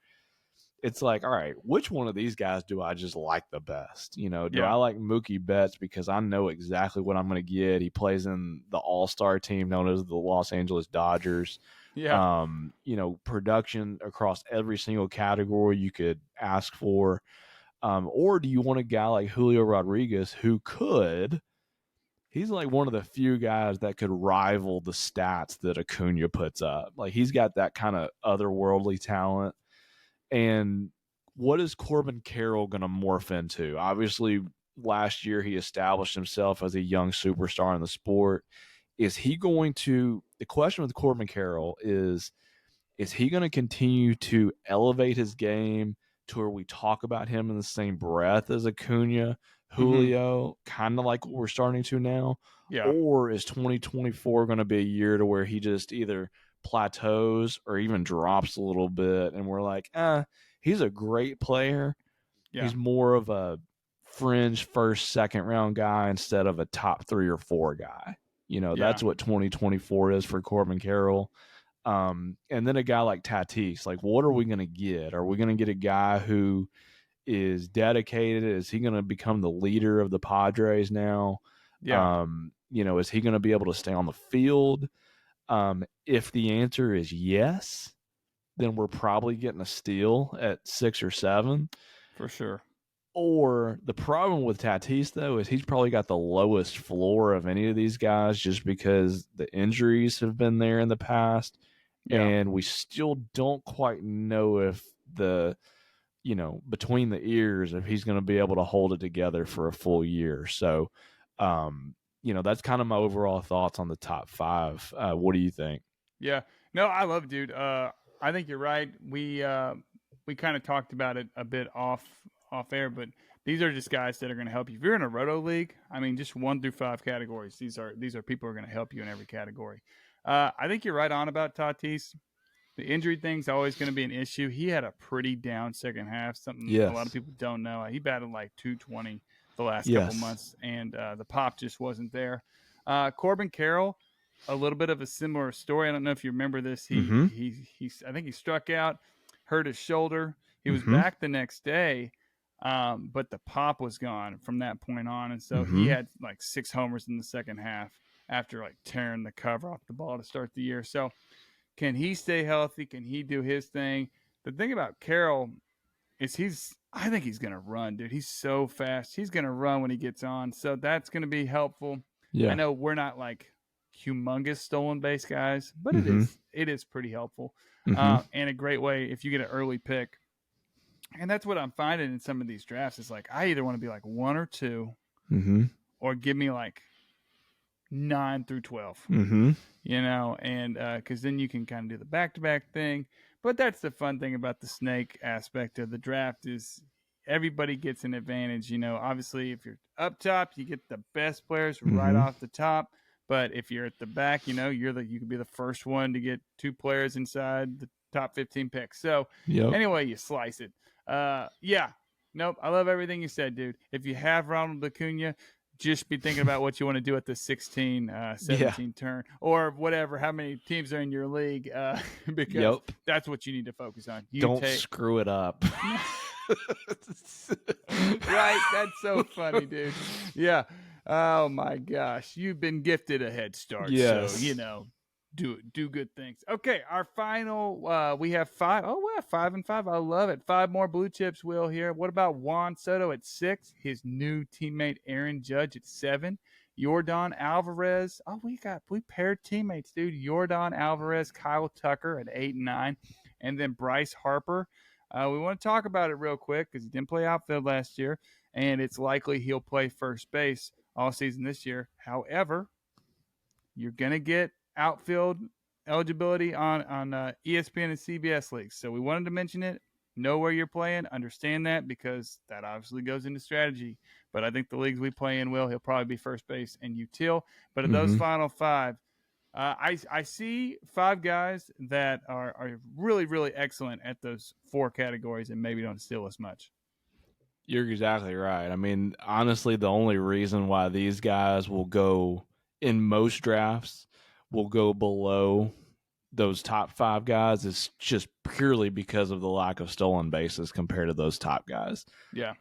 Speaker 2: it's like, all right, which one of these guys do I just like the best? Do I like Mookie Betts because I know exactly what I'm going to get? He plays in the all-star team known as the Los Angeles Dodgers.
Speaker 1: Yeah.
Speaker 2: Production across every single category you could ask for. Or do you want a guy like Julio Rodriguez who he's like one of the few guys that could rival the stats that Acuna puts up. Like, he's got that kind of otherworldly talent. And what is Corbin Carroll going to morph into? Obviously, last year he established himself as a young superstar in the sport. The question with Corbin Carroll is he going to continue to elevate his game to where we talk about him in the same breath as Acuna, Julio, kind of like what we're starting to now?
Speaker 1: Yeah.
Speaker 2: Or is 2024 going to be a year to where he just either plateaus or even drops a little bit and we're like, he's a great player.
Speaker 1: Yeah.
Speaker 2: He's more of a fringe first, second round guy instead of a top 3 or 4 guy. That's what 2024 is for Corbin Carroll. And then a guy like Tatis, like, what are we going to get? Are we going to get a guy who is dedicated? Is he going to become the leader of the Padres now?
Speaker 1: Yeah.
Speaker 2: Is he going to be able to stay on the field? If the answer is yes, then we're probably getting a steal at 6 or 7.
Speaker 1: For sure.
Speaker 2: Or the problem with Tatis, though, is he's probably got the lowest floor of any of these guys just because the injuries have been there in the past.
Speaker 1: Yeah.
Speaker 2: And we still don't quite know if between the ears, if he's going to be able to hold it together for a full year. So, that's kind of my overall thoughts on the top 5. What do you think?
Speaker 1: Yeah. No, I love it, dude. I think you're right. We kind of talked about it a bit off air, but these are just guys that are going to help you. If you're in a roto league, I mean, just 1 through 5 categories. These are people who are going to help you in every category. I think you're right on about Tatis. The injury thing's always going to be an issue. He had a pretty down second half, something a lot of people don't know. He batted like 220 the last couple months, and the pop just wasn't there. Corbin Carroll, a little bit of a similar story. I don't know if you remember this. He I think he struck out, hurt his shoulder. He was back the next day, but the pop was gone from that point on, and so he had like 6 homers in the second half after like tearing the cover off the ball to start the year. So can he stay healthy? Can he do his thing? The thing about Carroll is I think he's going to run, dude. He's so fast. He's going to run when he gets on. So that's going to be helpful.
Speaker 2: Yeah.
Speaker 1: I know we're not like humongous stolen base guys, but it is pretty helpful. And a great way if you get an early pick. And that's what I'm finding in some of these drafts. It's like I either want to be like 1 or 2 or give me like 9 through 12, and because then you can kind of do the back-to-back thing. But that's the fun thing about the snake aspect of the draft is everybody gets an advantage. Obviously if you're up top, you get the best players right off the top. But if you're at the back, you could be the first one to get 2 players inside the top 15 picks. So anyway, you slice it. Nope. I love everything you said, dude. If you have Ronald Acuna, just be thinking about what you want to do at the 16, 17 turn or whatever, how many teams are in your league, because that's what you need to focus on.
Speaker 2: Don't screw it up.
Speaker 1: Right. That's so funny, dude. Yeah. Oh my gosh. You've been gifted a head start.
Speaker 2: Yes.
Speaker 1: So, do good things. Okay, our final we have 5. Oh, we're 5 and 5. I love it. 5 more blue chips, Will, here. What about Juan Soto at 6? His new teammate Aaron Judge at 7. Yordan Alvarez. Oh, we paired teammates, dude. Yordan Alvarez, Kyle Tucker at 8 and 9. And then Bryce Harper. We want to talk about it real quick because he didn't play outfield last year, and it's likely he'll play first base all season this year. However, you're going to get outfield eligibility on ESPN and CBS leagues. So we wanted to mention it. Know where you're playing. Understand that because that obviously goes into strategy. But I think the leagues we play in, he'll probably be first base and util. But of those final 5, I see 5 guys that are really, really excellent at those 4 categories and maybe don't steal as much.
Speaker 2: You're exactly right. I mean, honestly, the only reason why these guys will go in most drafts will go below those top 5 guys is just purely because of the lack of stolen bases compared to those top guys.
Speaker 1: Yeah.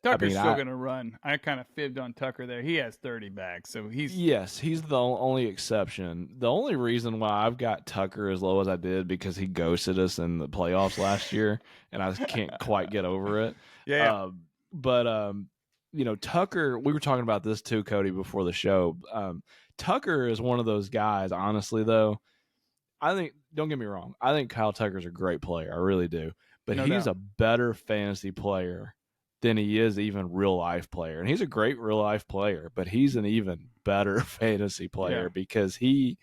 Speaker 1: Tucker's still going to run. I kind of fibbed on Tucker there. He has 30 bags, so he's
Speaker 2: the only exception. The only reason why I've got Tucker as low as I did because he ghosted us in the playoffs last year, and I can't quite get over it.
Speaker 1: Yeah.
Speaker 2: Tucker. We were talking about this too, Cody, before the show. Tucker is one of those guys. Honestly, though, I think. Don't get me wrong. I think Kyle Tucker's a great player. I really do. But he's a better fantasy player than he is even real life player. And he's a great real life player, but he's an even better fantasy player because he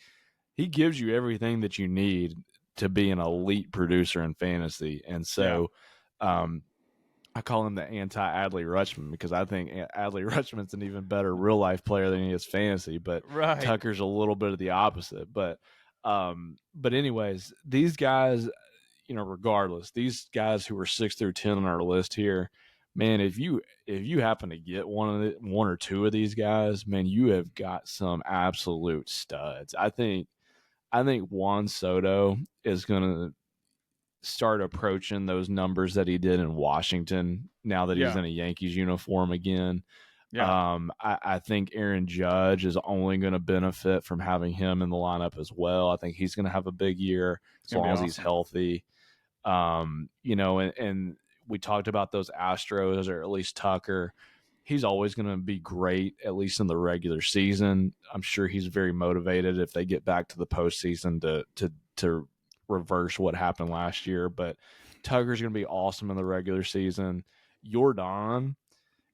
Speaker 2: gives you everything that you need to be an elite producer in fantasy. And so I call him the anti-Adley Rutschman because I think Adley Rutschman's an even better real life player than he is fantasy, but Tucker's a little bit of the opposite. But anyways, these guys, regardless, these guys who are 6 through 10 on our list here, man, if you happen to get one or 2 of these guys, man, you have got some absolute studs. I think Juan Soto is going to start approaching those numbers that he did in Washington now that he's in a Yankees uniform again. I think Aaron Judge is only going to benefit from having him in the lineup as well. I think he's going to have a big year as long as he's healthy. You know, and we talked about those Astros, or at least Tucker. He's always going to be great, at least in the regular season. I'm sure he's very motivated if they get back to the postseason to reverse what happened last year. But Tucker's going to be awesome in the regular season. Jordan,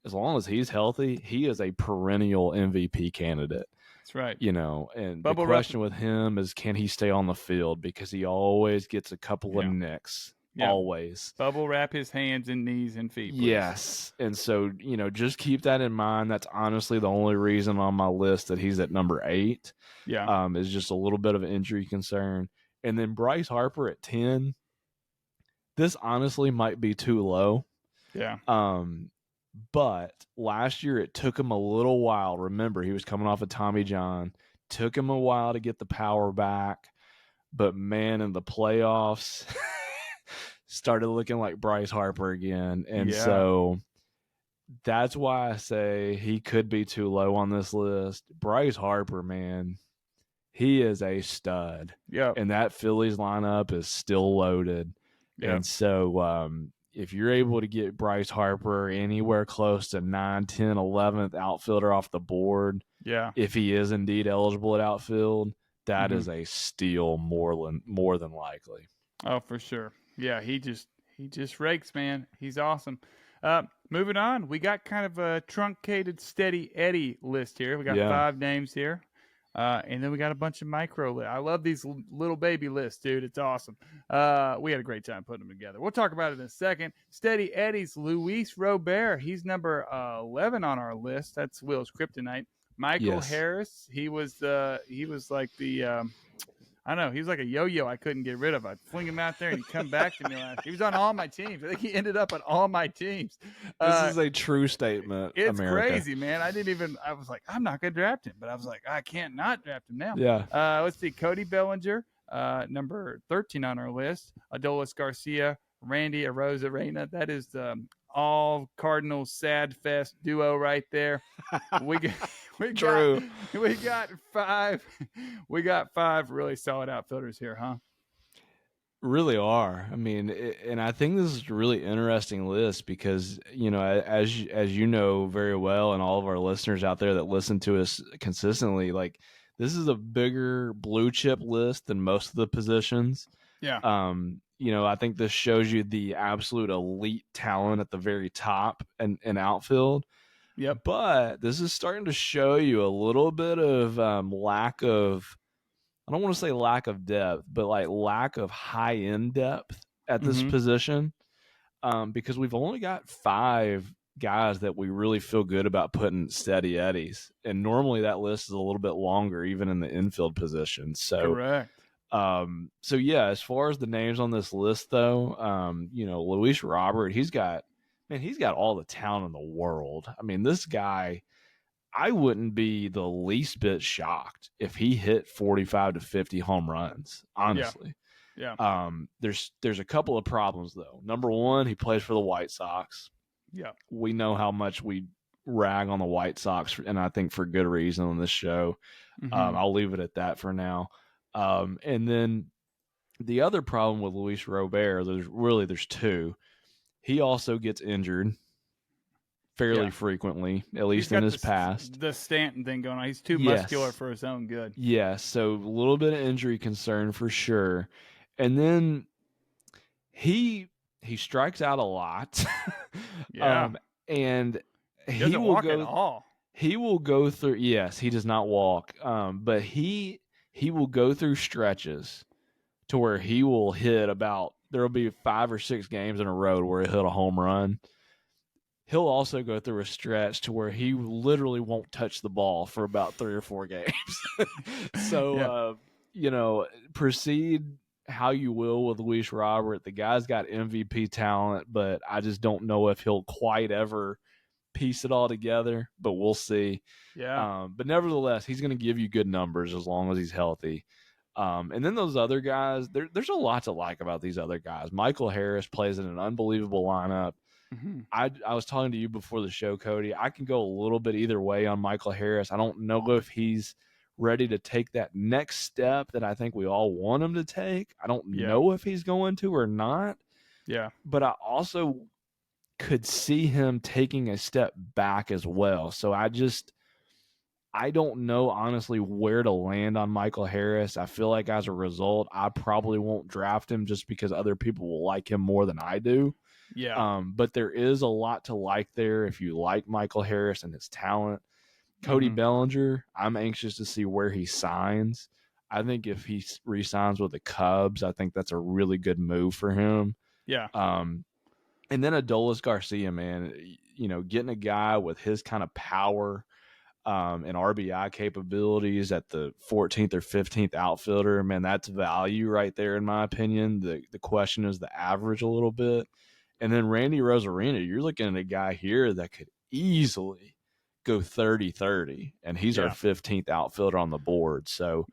Speaker 2: as long as he's healthy, he is a perennial MVP candidate.
Speaker 1: That's right.
Speaker 2: You know, and
Speaker 1: Bubble
Speaker 2: the question with him is, can he stay on the field? Because he always gets a couple of nicks.
Speaker 1: Yeah.
Speaker 2: Always.
Speaker 1: Bubble wrap his hands and knees and feet, please.
Speaker 2: Yes. And so, you know, just keep that in mind. That's honestly the only reason on my list that he's at number 8.
Speaker 1: Yeah.
Speaker 2: Is just a little bit of an injury concern. And then Bryce Harper at 10. This honestly might be too low.
Speaker 1: Yeah.
Speaker 2: But last year it took him a little while. Remember, he was coming off of Tommy John. Took him a while to get the power back. But man, in the playoffs, started looking like Bryce Harper again. And so that's why I say he could be too low on this list. Bryce Harper, man, he is a stud.
Speaker 1: Yeah.
Speaker 2: And that Phillies lineup is still loaded. Yep. And so if you're able to get Bryce Harper anywhere close to 9, 10, 11th outfielder off the board, if he is indeed eligible at outfield, that is a steal more than likely.
Speaker 1: Oh, for sure. Yeah, he just rakes, man. He's awesome. Moving on, we got kind of a truncated Steady Eddie list here. We got 5 names here. And then we got a bunch of micro lists. I love these little baby lists, dude. It's awesome. We had a great time putting them together. We'll talk about it in a second. Steady Eddie's Luis Robert. He's number 11 on our list. That's Will's kryptonite. Michael Harris. He was like the I don't know. He was like a yo-yo I couldn't get rid of. I'd fling him out there and he'd come back to me. He was on all my teams. I think he ended up on all my teams.
Speaker 2: This is a true statement.
Speaker 1: It's
Speaker 2: America.
Speaker 1: crazy, man. I was like, I'm not going to draft him. But I was like, I can't not draft him now.
Speaker 2: Yeah.
Speaker 1: Let's see. Cody Bellinger, number 13 on our list. Adolis Garcia, Randy Arozarena. That is the all Cardinals sad fest duo right there. We got 5. We got 5 really solid outfielders here, huh?
Speaker 2: Really are. I mean, and I think this is a really interesting list because, you know, as you know very well, and all of our listeners out there that listen to us consistently, like, this is a bigger blue chip list than most of the positions.
Speaker 1: Yeah.
Speaker 2: You know, I think this shows you the absolute elite talent at the very top and outfield.
Speaker 1: Yep.
Speaker 2: But this is starting to show you a little bit of lack of, I don't want to say lack of depth, but like lack of high-end depth at this position, because we've only got 5 guys that we really feel good about putting Steady Eddies. And normally that list is a little bit longer, even in the infield position. So,
Speaker 1: correct.
Speaker 2: So yeah, as far as the names on this list, though, you know, Luis Robert, he's got all the talent in the world. I mean, this guy, I wouldn't be the least bit shocked if he hit 45 to 50 home runs, honestly.
Speaker 1: Yeah.
Speaker 2: There's a couple of problems, though. Number one, he plays for the White Sox.
Speaker 1: Yeah.
Speaker 2: We know how much we rag on the White Sox, and I think for good reason on this show. I'll leave it at that for now. And then the other problem with Luis Robert, there's 2. He also gets injured fairly frequently, at least in his past.
Speaker 1: The Stanton thing going on. He's too muscular for his own good.
Speaker 2: Yeah, so a little bit of injury concern for sure. And then he strikes out a lot. And
Speaker 1: he will walk at all.
Speaker 2: He will go through, yes, he does not walk. But he will go through stretches to where he will hit there will be 5 or 6 games in a row where he'll hit a home run. He'll also go through a stretch to where he literally won't touch the ball for about 3 or 4 games. So, you know, proceed how you will with Luis Robert. The guy's got MVP talent, but I just don't know if he'll quite ever piece it all together, but we'll see.
Speaker 1: Yeah.
Speaker 2: But nevertheless, he's going to give you good numbers as long as he's healthy. And then those other guys, there's a lot to like about these other guys. Michael Harris plays in an unbelievable lineup. I was talking to you before the show, Cody. I can go a little bit either way on Michael Harris. I don't know if he's ready to take that next step that I think we all want him to take. I don't
Speaker 1: Yeah.
Speaker 2: know if he's going to or not,
Speaker 1: Yeah.
Speaker 2: but I also could see him taking a step back as well. So I don't know honestly where to land on Michael Harris. I feel like as a result, I probably won't draft him just because other people will like him more than I do.
Speaker 1: Yeah.
Speaker 2: But there is a lot to like there if you like Michael Harris and his talent. Cody Bellinger, I'm anxious to see where he signs. I think if he re-signs with the Cubs, I think that's a really good move for him.
Speaker 1: Yeah.
Speaker 2: And then Adolis Garcia, man, getting a guy with his kind of power and RBI capabilities at the 14th or 15th outfielder, man, that's value right there, in my opinion. The question is the average a little bit. And then Randy Rosarina, you're looking at a guy here that could easily go 30-30, and he's our 15th outfielder on the board. So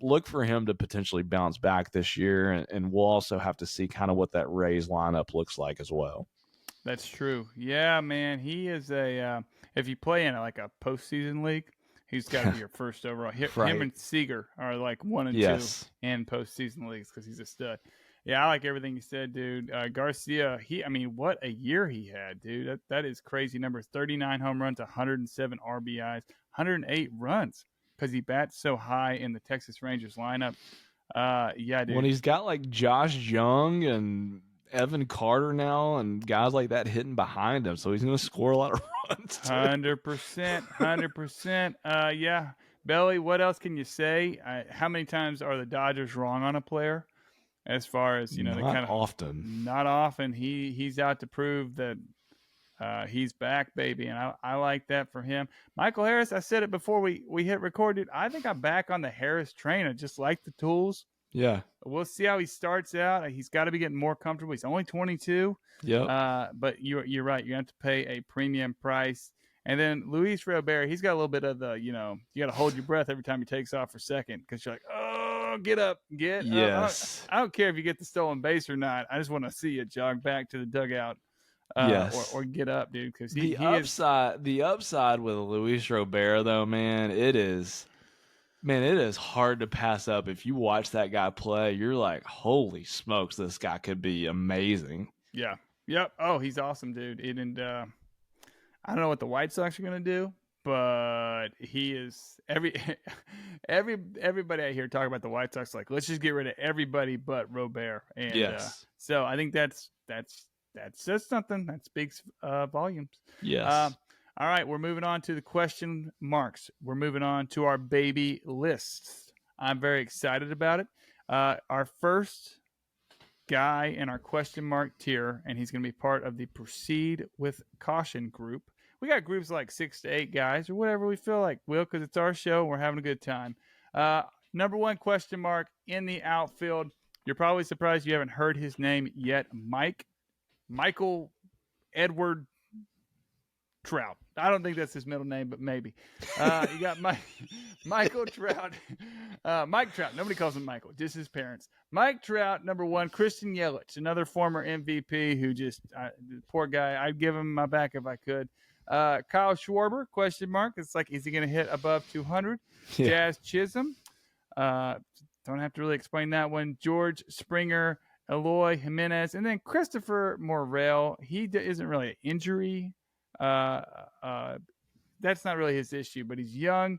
Speaker 2: look for him to potentially bounce back this year, and we'll also have to see kind of what that Rays lineup looks like as well.
Speaker 1: That's true. Yeah, man. He is if you play in like a postseason league, he's got to be your first overall.
Speaker 2: Right.
Speaker 1: Him and Seager are like 1 and 2 in postseason leagues because he's a stud. Yeah, I like everything you said, dude. Garcia, what a year he had, dude. That is crazy numbers. 39 home runs, 107 RBIs, 108 runs because he bats so high in the Texas Rangers lineup. Yeah, dude.
Speaker 2: When he's got like Josh Jung and Evan Carter now and guys like that hitting behind him, so he's going to score a lot of runs.
Speaker 1: 100%. Yeah. Belly, what else can you say? How many times are the Dodgers wrong on a player? As far as
Speaker 2: not
Speaker 1: often. He's out to prove that he's back, baby, and I like that for him. Michael Harris, I said it before we hit record, dude. I think I'm back on the Harris train. I just like the tools.
Speaker 2: Yeah,
Speaker 1: we'll see how he starts out. He's got to be getting more comfortable. He's only 22.
Speaker 2: Yeah,
Speaker 1: but you're right. You have to pay a premium price. And then Luis Robert, he's got a little bit of the you got to hold your breath every time he takes off for a second because you're like, oh, get up. I don't care if you get the stolen base or not. I just want to see you jog back to the dugout. Or get up, dude. Because
Speaker 2: the upside with Luis Robert, though, man, it is hard to pass up. If you watch that guy play, you're like, holy smokes, this guy could be amazing.
Speaker 1: Yeah. Yep. Oh, he's awesome, dude. And I don't know what the White Sox are going to do, but he is everybody I hear talk about the White Sox like, let's just get rid of everybody but Robert. And so I think that says something. That speaks volumes.
Speaker 2: Yes.
Speaker 1: All right, we're moving on to the question marks. We're moving on to our baby lists. I'm very excited about it. Our first guy in our question mark tier, and he's going to be part of the Proceed with Caution group. We got groups like 6 to 8 guys or whatever we feel like, Will, because it's our show and we're having a good time. Number one question mark in the outfield. You're probably surprised you haven't heard his name yet. Michael Edward Trout. I don't think that's his middle name, but maybe. You got Michael Trout. Mike Trout. Nobody calls him Michael, just his parents. Mike Trout, number one. Christian Yelich, another former MVP who just, poor guy. I'd give him my back if I could. Kyle Schwarber, question mark. It's like, is he going to hit above 200? Yeah. Jazz Chisholm. Don't have to really explain that one. George Springer, Eloy Jimenez, and then Christopher Morel. He isn't really an injury. That's not really his issue, but he's young.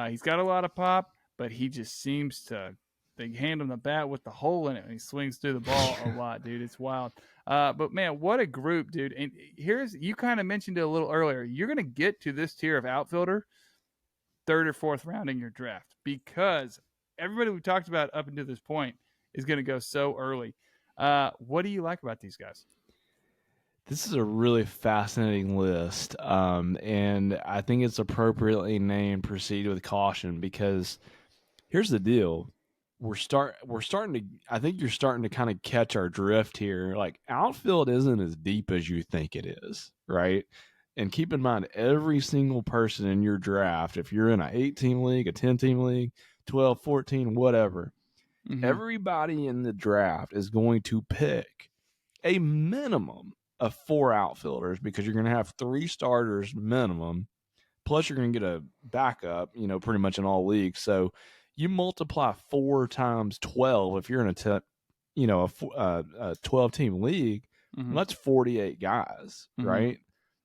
Speaker 1: He's got a lot of pop, but he just seems to, they hand him the bat with the hole in it and he swings through the ball a lot, dude. It's wild. But man, what a group, dude. And you kind of mentioned it a little earlier. You're going to get to this tier of outfielder third or fourth round in your draft because everybody we talked about up until this point is going to go so early. What do you like about these guys?
Speaker 2: This is a really fascinating list, and I think it's appropriately named Proceed with Caution because here's the deal. We're starting to, I think you're starting to kind of catch our drift here. Like, outfield isn't as deep as you think it is, right? And keep in mind, every single person in your draft, if you're in an 8-team league, a 10-team league, 12, 14, whatever, everybody in the draft is going to pick a minimum of 4 outfielders because you're going to have 3 starters minimum plus you're going to get a backup, pretty much in all leagues. So you multiply 4 times 12 if you're in a 12-team league,
Speaker 1: Mm-hmm.
Speaker 2: well, that's 48 guys,
Speaker 1: Mm-hmm.
Speaker 2: right?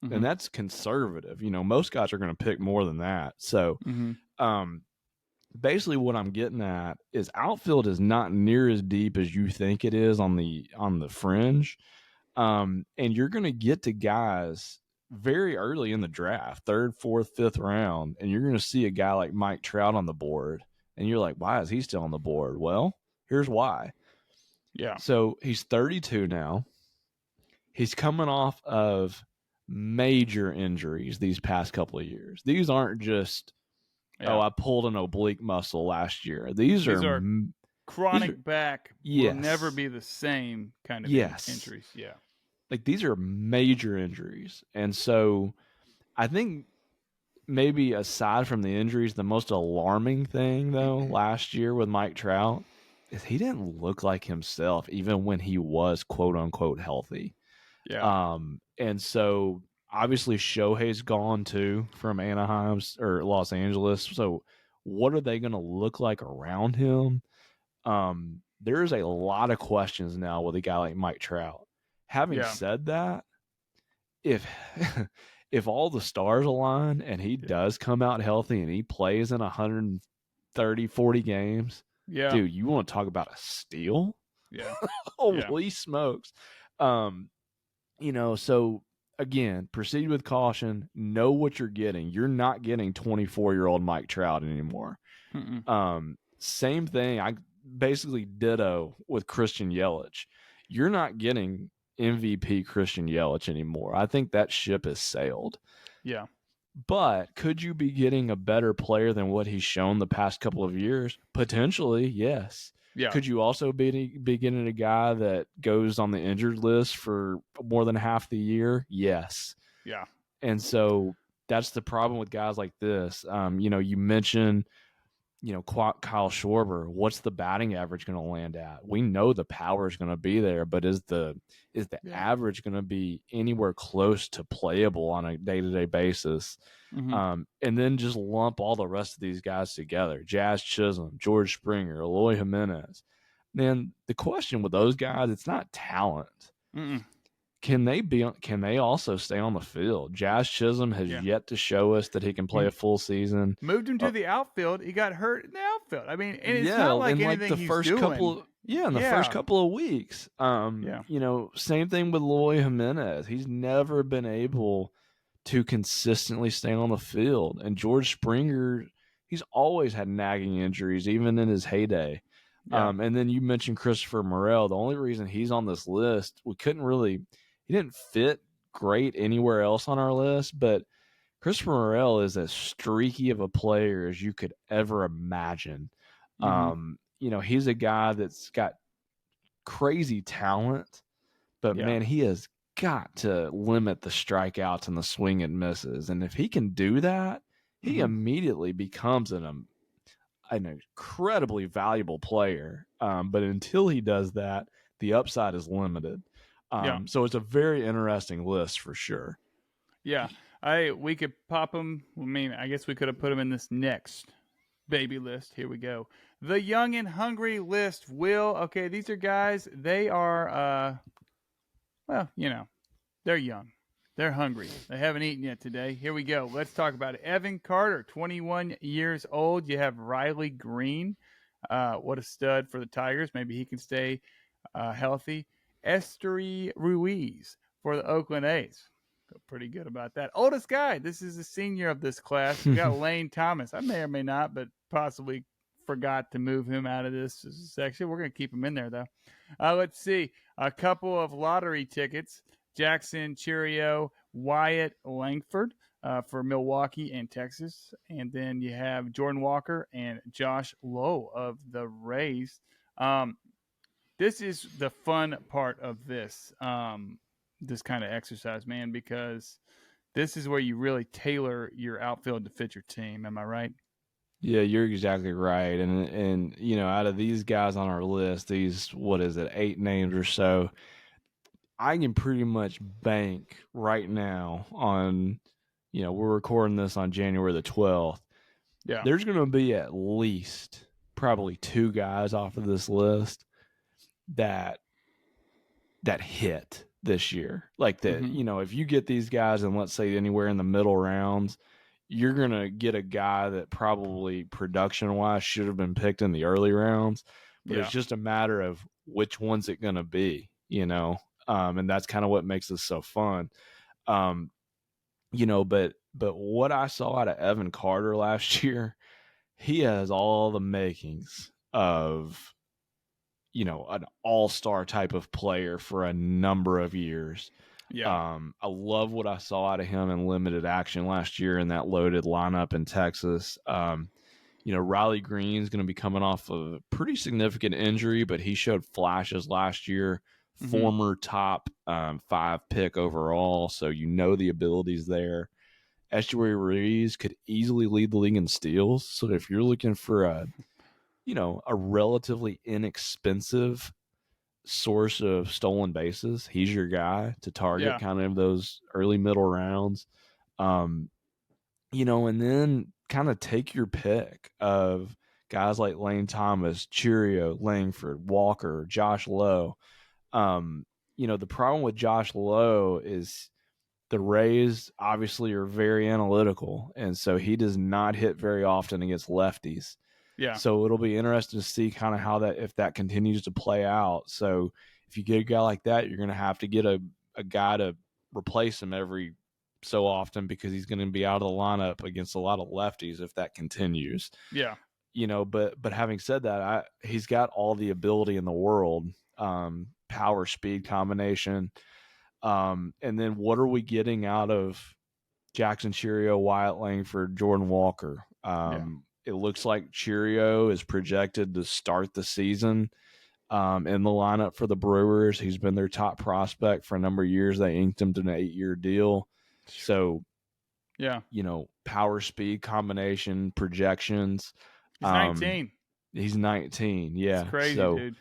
Speaker 1: Mm-hmm.
Speaker 2: And that's conservative. Most guys are going to pick more than that. So basically what I'm getting at is outfield is not near as deep as you think it is on the fringe. And you're going to get to guys very early in the draft, 3rd, 4th, 5th round, and you're going to see a guy like Mike Trout on the board, and you're like, why is he still on the board? Well, here's why.
Speaker 1: Yeah.
Speaker 2: So he's 32 now. He's coming off of major injuries these past couple of years. These aren't just, I pulled an oblique muscle last year. These are
Speaker 1: chronic back will never
Speaker 2: yes.
Speaker 1: be the same kind of injuries. Yeah.
Speaker 2: Like these are major injuries. And so I think maybe aside from the injuries, the most alarming thing though last year with Mike Trout is he didn't look like himself even when he was quote unquote healthy.
Speaker 1: Yeah.
Speaker 2: And so obviously Shohei's gone too from Anaheim or Los Angeles. So what are they going to look like around him? There's a lot of questions now with a guy like Mike Trout. Having said that, if if all the stars align and he does come out healthy and he plays in 130, 40 games, dude, you want to talk about a steal?
Speaker 1: Yeah.
Speaker 2: Holy smokes. So again, proceed with caution. Know what you're getting. You're not getting 24-year-old Mike Trout anymore. Same thing. I basically ditto with Christian Yelich. You're not getting MVP Christian Yelich anymore. I think that ship has sailed.
Speaker 1: Yeah.
Speaker 2: But could you be getting a better player than what he's shown the past couple of years? Potentially, yes.
Speaker 1: Yeah.
Speaker 2: Could you also be getting a guy that goes on the injured list for more than half the year? Yes.
Speaker 1: Yeah.
Speaker 2: And so that's the problem with guys like this. You mentioned, Kyle Schwarber. What's the batting average going to land at? We know the power is going to be there, but is the average going to be anywhere close to playable on a day-to-day basis? And then just lump all the rest of these guys together. Jazz Chisholm, George Springer, Eloy Jimenez. Man, the question with those guys, it's not talent. Can they also stay on the field? Jazz Chisholm has yet to show us that he can play a full season.
Speaker 1: Moved him to the outfield. He got hurt in the outfield. I mean, and it's not like anything
Speaker 2: the first couple of weeks. Same thing with Eloy Jimenez. He's never been able to consistently stay on the field. And George Springer, he's always had nagging injuries, even in his heyday. And then you mentioned Christopher Morel. The only reason he's on this list, he didn't fit great anywhere else on our list, but Christopher Morel is as streaky of a player as you could ever imagine. He's a guy that's got crazy talent, but man, he has got to limit the strikeouts and the swing and misses. And if he can do that, he immediately becomes an incredibly valuable player. But until he does that, the upside is limited. So it's a very interesting list for sure.
Speaker 1: Yeah. We could pop him. I mean, I guess we could have put him in this next baby list. Here we go. The young and hungry list. Okay, these are guys. They are, they're young. They're hungry. They haven't eaten yet today. Here we go. Let's talk about it. Evan Carter, 21 years old. You have Riley Green. What a stud for the Tigers. Maybe he can stay healthy. Esteury Ruiz for the Oakland A's. Feel pretty good about that. Oldest guy. This is the senior of this class. We got Lane Thomas. I may or may not, but possibly forgot to move him out of this section. We're going to keep him in there, though. Let's see. A couple of lottery tickets. Jackson Cheerio, Wyatt Langford for Milwaukee and Texas. And then you have Jordan Walker and Josh Lowe of the Rays. This is the fun part of this kind of exercise, man, because this is where you really tailor your outfield to fit your team. Am I right?
Speaker 2: Yeah, you're exactly right. And out of these guys on our list, 8 names or so, I can pretty much bank right now on we're recording this on January the 12th.
Speaker 1: Yeah.
Speaker 2: There's going to be at least probably 2 guys off of this list that hit this year. Like that,
Speaker 1: Mm-hmm.
Speaker 2: if you get these guys and let's say anywhere in the middle rounds, you're going to get a guy that probably production wise should have been picked in the early rounds, but it's
Speaker 1: Yeah.
Speaker 2: just a matter of which one's it going to be, and that's kind of what makes this so fun. Um, but what I saw out of Evan Carter last year, he has all the makings of an all-star type of player for a number of years.
Speaker 1: Yeah.
Speaker 2: I love what I saw out of him in limited action last year in that loaded lineup in Texas. Riley Green's going to be coming off of a pretty significant injury, but he showed flashes last year.
Speaker 1: Mm-hmm.
Speaker 2: Former top 5 pick overall, so the abilities there. Estuary Ruiz could easily lead the league in steals. So if you're looking for a relatively inexpensive source of stolen bases, he's your guy to target
Speaker 1: Yeah.
Speaker 2: kind of those early middle rounds. And then kind of take your pick of guys like Lane Thomas, Cheerio, Langford, Walker, Josh Lowe. The problem with Josh Lowe is the Rays obviously are very analytical, and so he does not hit very often against lefties.
Speaker 1: Yeah.
Speaker 2: So it'll be interesting to see kind of how if that continues to play out. So if you get a guy like that, you're going to have to get a guy to replace him every so often because he's going to be out of the lineup against a lot of lefties if that continues.
Speaker 1: Yeah.
Speaker 2: But having said that, he's got all the ability in the world, power speed combination. And then what are we getting out of Jackson Cheerio, Wyatt Langford, Jordan Walker?
Speaker 1: Yeah.
Speaker 2: It looks like Cheerio is projected to start the season in the lineup for the Brewers. He's been their top prospect for a number of years. They inked him to an 8-year deal. So,
Speaker 1: Yeah.
Speaker 2: power speed combination projections.
Speaker 1: He's 19.
Speaker 2: He's 19.
Speaker 1: It's
Speaker 2: Yeah.
Speaker 1: crazy,
Speaker 2: So,
Speaker 1: dude.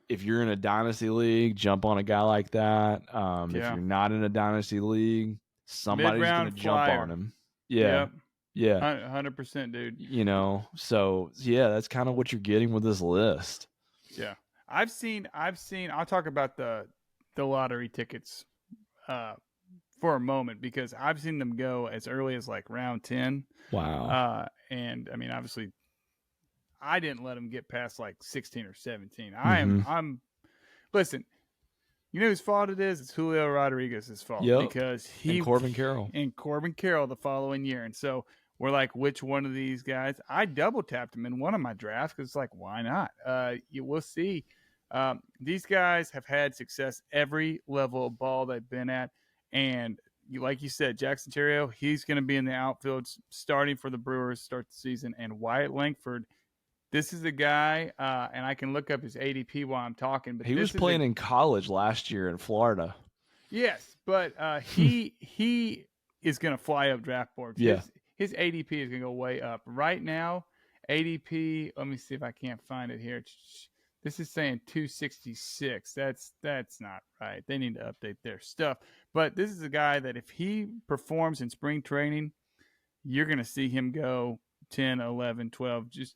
Speaker 2: if you're in a dynasty league, jump on a guy like that. If
Speaker 1: Yeah.
Speaker 2: you're not in a dynasty league, somebody's going to
Speaker 1: Mid-round
Speaker 2: jump
Speaker 1: flyer.
Speaker 2: on him. Yeah.
Speaker 1: Yep.
Speaker 2: Yeah.
Speaker 1: 100%, dude.
Speaker 2: So yeah, that's kind of what you're getting with this list.
Speaker 1: Yeah. I've seen I'll talk about the lottery tickets for a moment because I've seen them go as early as like round 10.
Speaker 2: Wow.
Speaker 1: And I mean obviously I didn't let them get past like 16 or 17.
Speaker 2: Mm-hmm.
Speaker 1: I'm listen, you know whose fault it is? It's Julio Rodriguez's fault because
Speaker 2: and Corbin Carroll
Speaker 1: the following year. And so we're like, which one of these guys? I double tapped him in one of my drafts because it's like, why not? We'll see. These guys have had success every level of ball they've been at. And like you said, Jackson Terrio, he's going to be in the outfield starting for the Brewers start the season. And Wyatt Langford, this is a guy, and I can look up his ADP while I'm talking. But
Speaker 2: he was playing in college last year in Florida.
Speaker 1: Yes, but he is going to fly up draft boards.
Speaker 2: Yeah.
Speaker 1: His ADP is going to go way up. Right now, ADP, let me see if I can't find it here. This is saying 266. That's not right. They need to update their stuff. But this is a guy that if he performs in spring training, you're going to see him go 10, 11, 12, just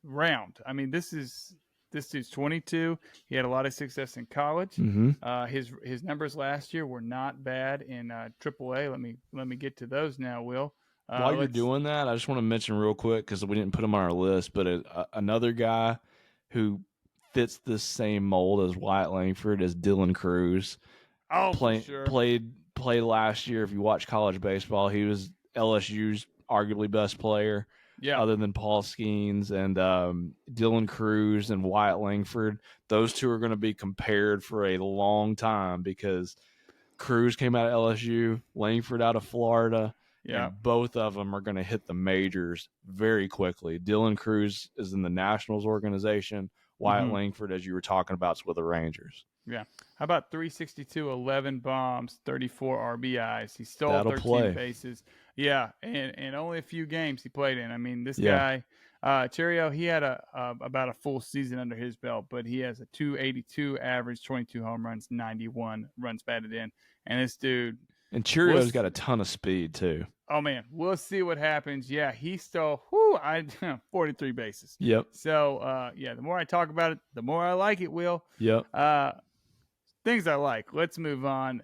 Speaker 1: round. I mean, this dude's 22. He had a lot of success in college.
Speaker 2: Mm-hmm.
Speaker 1: His numbers last year were not bad in AAA. Let me get to those now, Will.
Speaker 2: While you're doing that, I just want to mention real quick because we didn't put him on our list, but another guy who fits this same mold as Wyatt Langford is Dylan Cruz.
Speaker 1: Oh, for sure.
Speaker 2: Played last year. If you watch college baseball, he was LSU's arguably best player.
Speaker 1: Yeah.
Speaker 2: Other than Paul Skeens and Dylan Cruz and Wyatt Langford, those two are going to be compared for a long time because Cruz came out of LSU, Langford out of Florida, and both of them are going to hit the majors very quickly. Dylan Cruz is in the Nationals organization. Wyatt Langford, as you were talking about, is with the Rangers.
Speaker 1: Yeah. How about 362, 11 bombs, 34 RBIs? He stole 13 bases. Yeah, and only a few games he played in. I mean, this guy, Cheerio, he had about a full season under his belt, but he has a 282 average, 22 home runs, 91 runs batted in. And this dude,
Speaker 2: And Cheerios got a ton of speed too.
Speaker 1: Oh man, we'll see what happens. Yeah, he stole 43 bases.
Speaker 2: Yep.
Speaker 1: So yeah, the more I talk about it, the more I like it, Will.
Speaker 2: Yep.
Speaker 1: Things I like. Let's move on.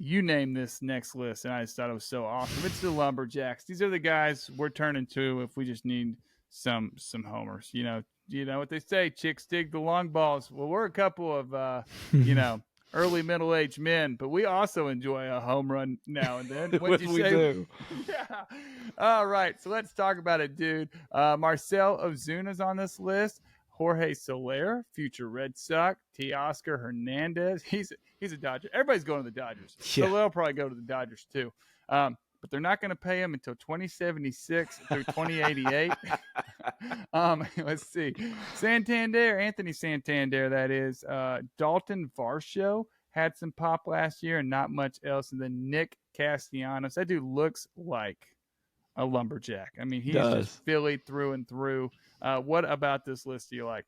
Speaker 1: You name this next list, and I just thought it was so awesome. It's the Lumberjacks. These are the guys we're turning to if we just need some homers. You know what they say, chicks dig the long balls. Well, we're a couple of early middle-aged men, but we also enjoy a home run now and then. What'd you
Speaker 2: we
Speaker 1: say?
Speaker 2: do.
Speaker 1: Yeah. All right, so let's talk about it, dude. Marcell Ozuna's on this list. Jorge Soler, future Red Sox. Teoscar Hernandez. He's a Dodger. Everybody's going to the Dodgers.
Speaker 2: Yeah.
Speaker 1: So they'll probably go to the Dodgers too. But they're not going to pay him until 2076 through 2088. Let's see. Anthony Santander, that is. Dalton Varsho had some pop last year and not much else. And then Nick Castellanos. That dude looks like a lumberjack. I mean, he's just Philly through and through. What about this list do you like?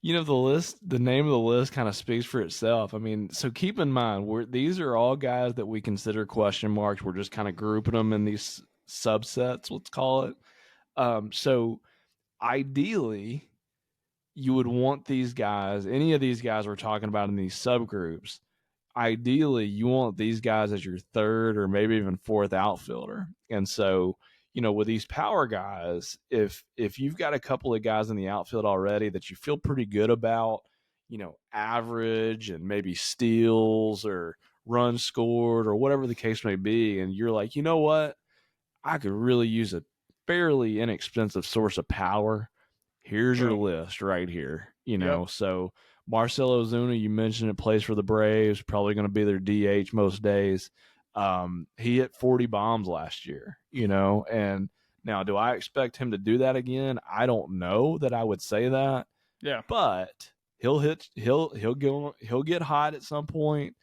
Speaker 2: The name of the list kind of speaks for itself. I mean, so keep in mind, these are all guys that we consider question marks. We're just kind of grouping them in these subsets, let's call it. So ideally, you would want these guys, any of these guys we're talking about in these subgroups, ideally, you want these guys as your third or maybe even fourth outfielder. And so, with these power guys, if you've got a couple of guys in the outfield already that you feel pretty good about, average and maybe steals or runs scored or whatever the case may be, and you're like, you know what, I could really use a fairly inexpensive source of power. Here's your list right here. So Marcell Ozuna, you mentioned it, plays for the Braves, probably going to be their DH most days. He hit 40 bombs last year, and now do I expect him to do that again? I don't know that I would say that.
Speaker 1: Yeah.
Speaker 2: But he'll get hot at some point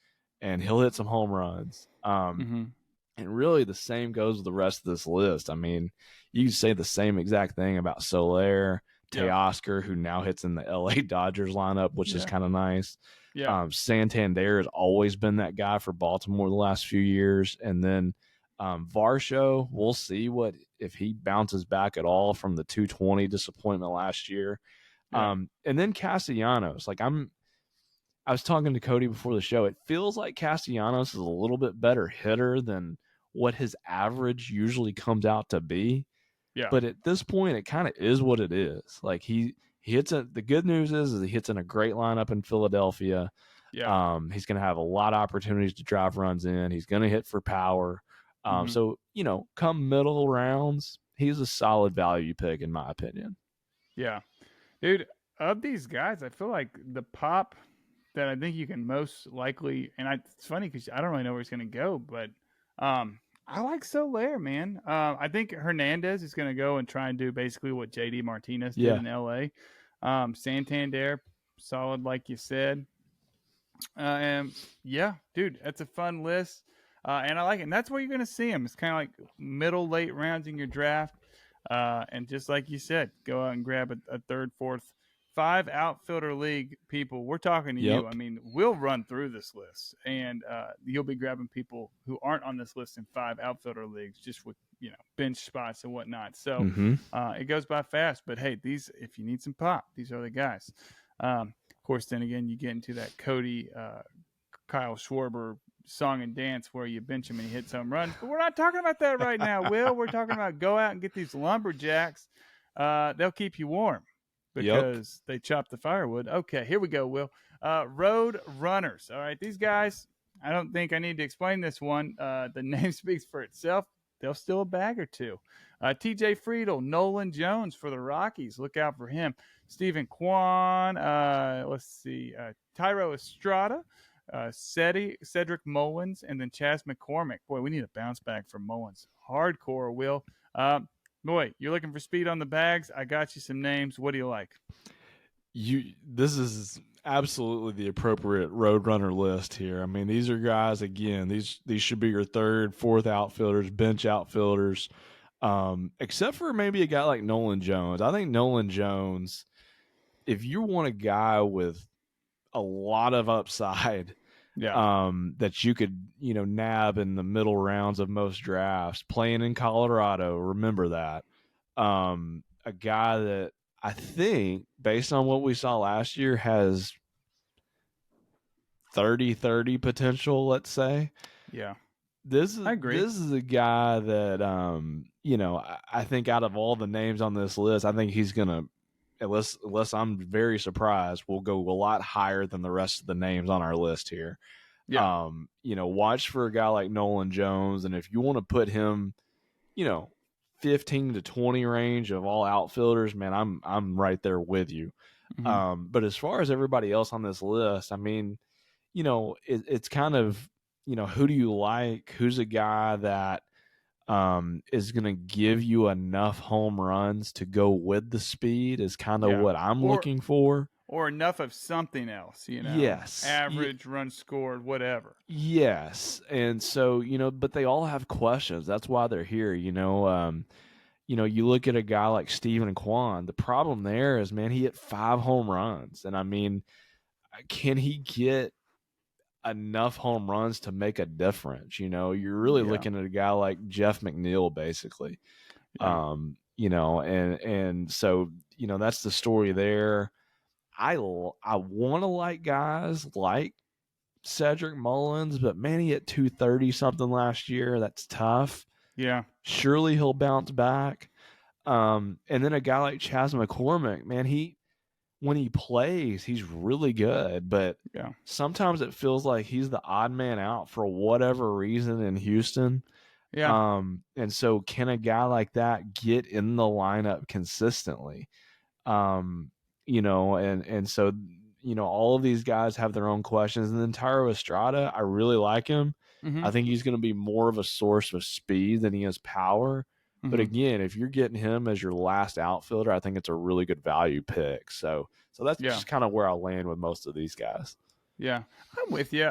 Speaker 2: and he'll hit some home runs. And really the same goes with the rest of this list. I mean, you can say the same exact thing about Soler, Teoscar, who now hits in the LA Dodgers lineup, which is kind of nice.
Speaker 1: Yeah.
Speaker 2: Santander has always been that guy for Baltimore the last few years. And then Varsho, we'll see if he bounces back at all from the 220 disappointment last year. Yeah. And then Castellanos, I was talking to Cody before the show. It feels like Castellanos is a little bit better hitter than what his average usually comes out to be.
Speaker 1: Yeah.
Speaker 2: But at this point, it kind of is what it is. Like he hits it. The good news is he hits in a great lineup in Philadelphia.
Speaker 1: Yeah.
Speaker 2: He's going to have a lot of opportunities to drive runs in. He's going to hit for power. So, come middle rounds, he's a solid value pick in my opinion.
Speaker 1: Yeah. Dude, of these guys, I feel like the pop that I think you can most likely, and it's funny because I don't really know where he's going to go, but I like Soler, man. I think Hernandez is going to go and try and do basically what JD Martinez did in LA. Santander, solid, like you said. And yeah, dude, that's a fun list. And I like it. And that's where you're going to see him. It's kind of like middle, late rounds in your draft. And just like you said, go out and grab a third, fourth, 5 outfielder league people. We're talking to you. I mean, we'll run through this list, and you'll be grabbing people who aren't on this list in 5 outfielder leagues, just with bench spots and whatnot. So it goes by fast. But hey, if you need some pop, these are the guys. Of course, then again, you get into that Cody, Kyle Schwarber song and dance where you bench him and he hits home runs. But we're not talking about that right now, Will. We're talking about go out and get these lumberjacks. They'll keep you warm because they chop the firewood. Okay, here we go, Will. Road runners. All right, these guys, I don't think I need to explain this one. The name speaks for itself. They'll steal a bag or two. TJ Friedel, Nolan Jones for the Rockies. Look out for him. Stephen Kwan. Let's see. Tyro Estrada. Cedric Mullins, and then Chas McCormick. Boy, we need a bounce back for Mullins. Hardcore, Will. Boy, you're looking for speed on the bags. I got you some names. What do you like?
Speaker 2: This is absolutely the appropriate roadrunner list here. I mean, these are guys, again, these should be your third, fourth outfielders, bench outfielders, except for maybe a guy like Nolan Jones. I think Nolan Jones, if you want a guy with a lot of upside,
Speaker 1: Yeah.
Speaker 2: that you could, nab in the middle rounds of most drafts. Playing in Colorado, remember that. A guy that I think, based on what we saw last year, has 30-30 potential, let's say.
Speaker 1: Yeah.
Speaker 2: This is
Speaker 1: I agree.
Speaker 2: this is a guy that I think out of all the names on this list, I think he's gonna, unless I'm very surprised, will go a lot higher than the rest of the names on our list here.
Speaker 1: Yeah.
Speaker 2: Watch for a guy like Nolan Jones, and if you want to put him, 15 to 20 range of all outfielders, man, I'm right there with you.
Speaker 1: Hmm.
Speaker 2: But as far as everybody else on this list, I mean, it's kind of, who do you like? Who's a guy that is going to give you enough home runs to go with the speed is kind of
Speaker 1: Yeah.
Speaker 2: what I'm looking for.
Speaker 1: Or enough of something else,
Speaker 2: Yes.
Speaker 1: average, run scored, whatever.
Speaker 2: Yes. And so, but they all have questions. That's why they're here, you look at a guy like Steven Kwan. The problem there is, man, he hit 5 home runs. And I mean, can he get enough home runs to make a difference? You're really
Speaker 1: Yeah.
Speaker 2: looking at a guy like Jeff McNeil, basically.
Speaker 1: Yeah.
Speaker 2: And so, that's the story there. I want to like guys like Cedric Mullins, but man, he hit 230 something last year. That's tough.
Speaker 1: Yeah.
Speaker 2: Surely he'll bounce back. And then a guy like Chas McCormick, man, when he plays, he's really good, but
Speaker 1: Yeah.
Speaker 2: sometimes it feels like he's the odd man out for whatever reason in Houston.
Speaker 1: Yeah.
Speaker 2: And so can a guy like that get in the lineup consistently? And so, all of these guys have their own questions. And then Tyro Estrada, I really like him.
Speaker 1: Hmm.
Speaker 2: I think he's going to be more of a source of speed than he is power. But
Speaker 1: Hmm.
Speaker 2: again, if you're getting him as your last outfielder, I think it's a really good value pick. So that's
Speaker 1: Yeah.
Speaker 2: just kind of where I land with most of these guys.
Speaker 1: Yeah. I'm with you.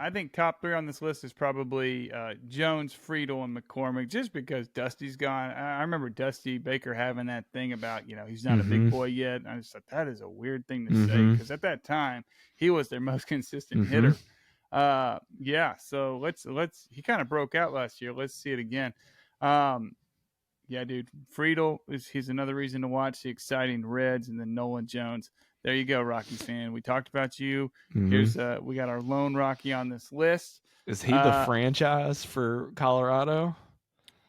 Speaker 1: I think top 3 on this list is probably Jones, Friedel, and McCormick, just because Dusty's gone. I remember Dusty Baker having that thing about, he's not a big boy yet. I just thought that is a weird thing to say, because at that time he was their most consistent hitter. Yeah. So let's he kind of broke out last year. Let's see it again. Yeah, dude. Friedel he's another reason to watch the exciting Reds, and then Nolan Jones. There you go, Rockies fan. We talked about you. Here's we got our lone Rocky on this list.
Speaker 2: Is he the franchise for Colorado?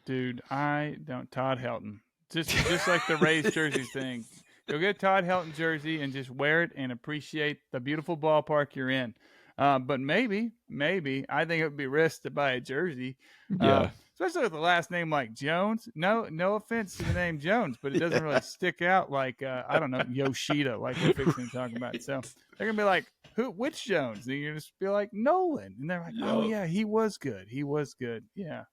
Speaker 1: Dude, I don't. Todd Helton. Just like the Rays jersey thing. Go get a Todd Helton jersey and just wear it and appreciate the beautiful ballpark you're in. But maybe, I think it would be risk to buy a jersey.
Speaker 2: Yeah.
Speaker 1: Especially with the last name like Jones. No offense to the name Jones, but it doesn't really stick out like I don't know, Yoshida, like we're fixing to talk about. So they're gonna be like, which Jones? And you're just be like Nolan, and they're like, oh yeah, he was good. Yeah.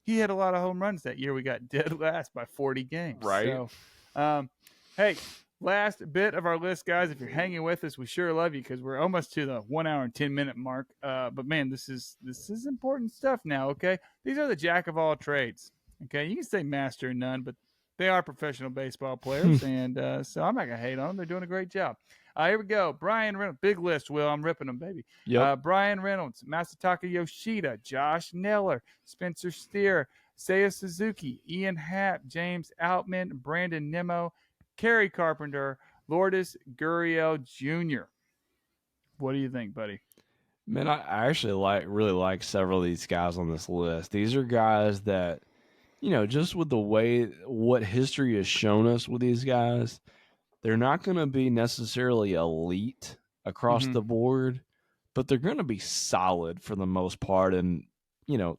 Speaker 1: He had a lot of home runs that year. We got dead last by 40 games.
Speaker 2: Right.
Speaker 1: So, hey, last bit of our list, guys. If you're hanging with us, we sure love you, because we're almost to the 1 hour and 10-minute mark. But man, this is important stuff now. Okay, these are the jack of all trades. Okay, you can say master of none, but they are professional baseball players, and so I'm not gonna hate on them. They're doing a great job. Here we go. Brian Reynolds, big list. Will, I'm ripping them, baby.
Speaker 2: Yep.
Speaker 1: Brian Reynolds, Masataka Yoshida, Josh Neller, Spencer Steer, Seiya Suzuki, Ian Happ, James Outman, Brandon Nimmo, Kerry Carpenter, Lourdes Gurriel Jr. What do you think, buddy?
Speaker 2: Man, I actually really like several of these guys on this list. These are guys that, just with the way what history has shown us with these guys, they're not going to be necessarily elite across the board, but they're going to be solid for the most part in,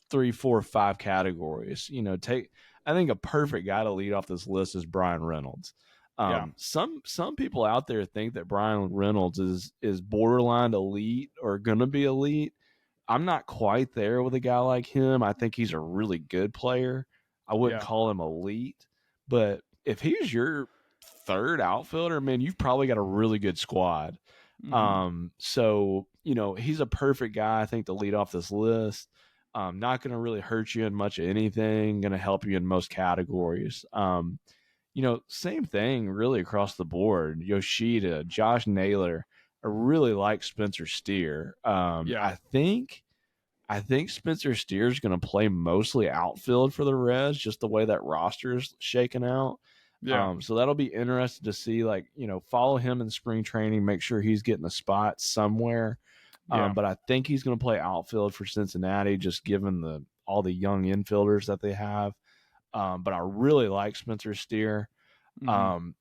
Speaker 2: 3, 4, 5 categories. I think a perfect guy to lead off this list is Brian Reynolds. Some people out there think that Brian Reynolds is borderline elite or gonna be elite. I'm not quite there with a guy like him. I think he's a really good player. I wouldn't call him elite, but if he's your third outfielder, man, you've probably got a really good squad. So he's a perfect guy, I think, to lead off this list. Not going to really hurt you in much of anything. Going to help you in most categories. Same thing really across the board. Yoshida, Josh Naylor. I really like Spencer Steer.
Speaker 1: Yeah.
Speaker 2: I think Spencer Steer is going to play mostly outfield for the Reds, just the way that roster is shaken out.
Speaker 1: Yeah.
Speaker 2: So that'll be interesting to see, like, follow him in spring training, make sure he's getting a spot somewhere.
Speaker 1: Yeah.
Speaker 2: But I think he's going to play outfield for Cincinnati, just given all the young infielders that they have. But I really like Spencer Steer.
Speaker 1: Hmm.
Speaker 2: Um,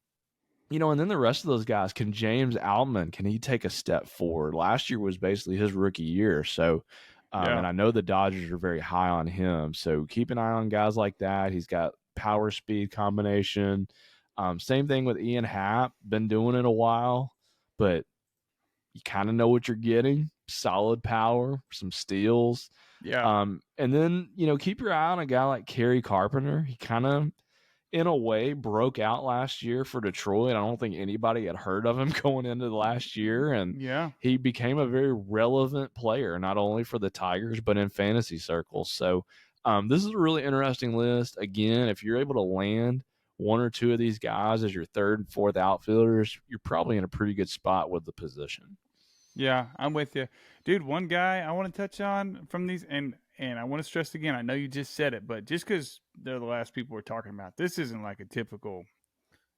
Speaker 2: and then the rest of those guys, can James Outman, can he take a step forward? Last year was basically his rookie year. So,
Speaker 1: Yeah.
Speaker 2: and I know the Dodgers are very high on him. So keep an eye on guys like that. He's got power speed combination. Same thing with Ian Happ, been doing it a while, but you kind of know what you're getting. Solid power, some steals.
Speaker 1: Yeah.
Speaker 2: And then, keep your eye on a guy like Kerry Carpenter. He kind of, in a way, broke out last year for Detroit. I don't think anybody had heard of him going into the last year, and
Speaker 1: Yeah.
Speaker 2: he became a very relevant player, not only for the Tigers, but in fantasy circles. So this is a really interesting list. Again, if you're able to land one or two of these guys as your third and fourth outfielders, you're probably in a pretty good spot with the position.
Speaker 1: Yeah, I'm with you, dude. One guy I want to touch on from these, and I want to stress again. I know you just said it, but just because they're the last people we're talking about, this isn't like a typical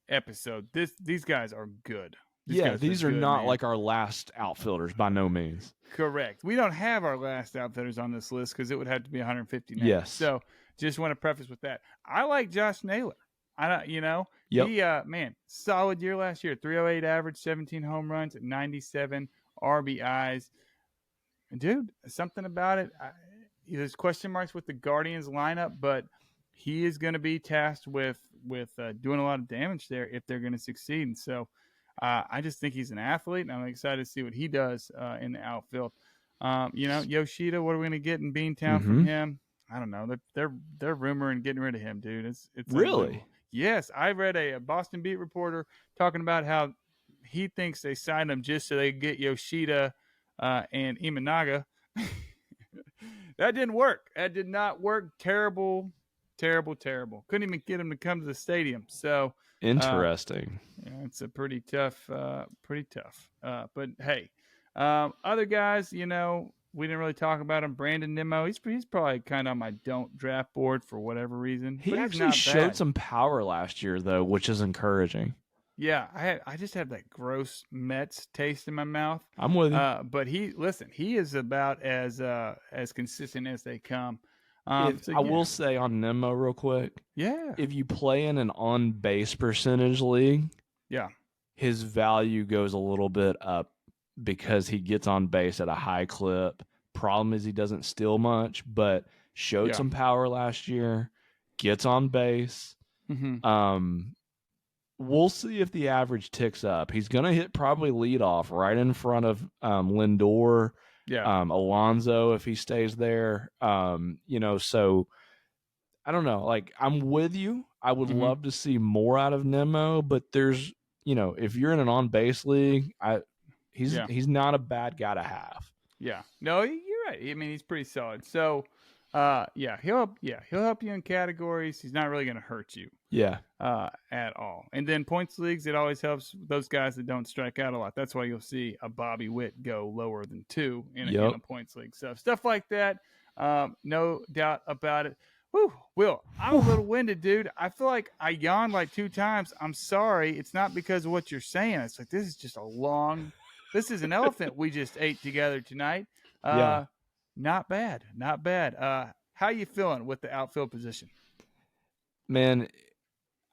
Speaker 1: episode. These guys are good. These
Speaker 2: Yeah,
Speaker 1: guys are
Speaker 2: these are
Speaker 1: good,
Speaker 2: not
Speaker 1: man.
Speaker 2: like our last outfielders by no means.
Speaker 1: Correct. We don't have our last outfitters on this list because it would have to be 150 names.
Speaker 2: Yes.
Speaker 1: So just want to preface with that. I like Josh Naylor.
Speaker 2: Yep.
Speaker 1: He man, solid year last year. 308 average, 17 home runs, 97 RBIs. Dude, something about it. There's question marks with the Guardians lineup, but he is going to be tasked with doing a lot of damage there if they're going to succeed. And so I just think he's an athlete, and I'm excited to see what he does in the outfield. Yoshida, what are we going to get in Beantown from
Speaker 2: Mm-hmm.
Speaker 1: him? I don't know. They're rumoring getting rid of him, dude. It's
Speaker 2: Really?
Speaker 1: unbelievable. Yes, I read a Boston beat reporter talking about how he thinks they signed him just so they get Yoshida and Imanaga. That didn't work. That did not work. Terrible, terrible, terrible. Couldn't even get him to come to the stadium. So
Speaker 2: Interesting.
Speaker 1: yeah, it's a pretty tough, pretty tough. But hey, other guys, we didn't really talk about him. Brandon Nimmo, he's probably kind of on my don't draft board for whatever reason.
Speaker 2: He
Speaker 1: but he's
Speaker 2: actually
Speaker 1: not
Speaker 2: showed
Speaker 1: bad.
Speaker 2: some power last year, though, which is encouraging.
Speaker 1: Yeah, I just have that gross Mets taste in my mouth.
Speaker 2: I'm with you.
Speaker 1: But he is about as consistent as they come.
Speaker 2: I
Speaker 1: Yeah.
Speaker 2: will say on Nemo real quick,
Speaker 1: Yeah.
Speaker 2: if you play in an on-base percentage league,
Speaker 1: Yeah.
Speaker 2: his value goes a little bit up because he gets on base at a high clip. Problem is he doesn't steal much, but showed
Speaker 1: Yeah.
Speaker 2: some power last year, gets on base.
Speaker 1: Mm-hmm.
Speaker 2: We'll see if the average ticks up. He's going to hit probably leadoff right in front of Lindor,
Speaker 1: Yeah.
Speaker 2: Alonso if he stays there. So I don't know. Like, I'm with you. I would
Speaker 1: Mm-hmm.
Speaker 2: love to see more out of Nemo, but there's, if you're in an on base league, he's not a bad guy to have.
Speaker 1: Yeah. No, you're right. I mean, he's pretty solid. So, he'll help you in categories. He's not really going to hurt you.
Speaker 2: Yeah.
Speaker 1: At all. And then points leagues, it always helps those guys that don't strike out a lot. That's why you'll see a Bobby Witt go lower than 2 in a points league. So stuff like that, no doubt about it. Whew, Will, I'm a little winded, dude. I feel like I yawned like 2 times. I'm sorry. It's not because of what you're saying. It's like this is an elephant we just ate together tonight.
Speaker 2: Yeah.
Speaker 1: Not bad. How you feeling with the outfield position?
Speaker 2: Man,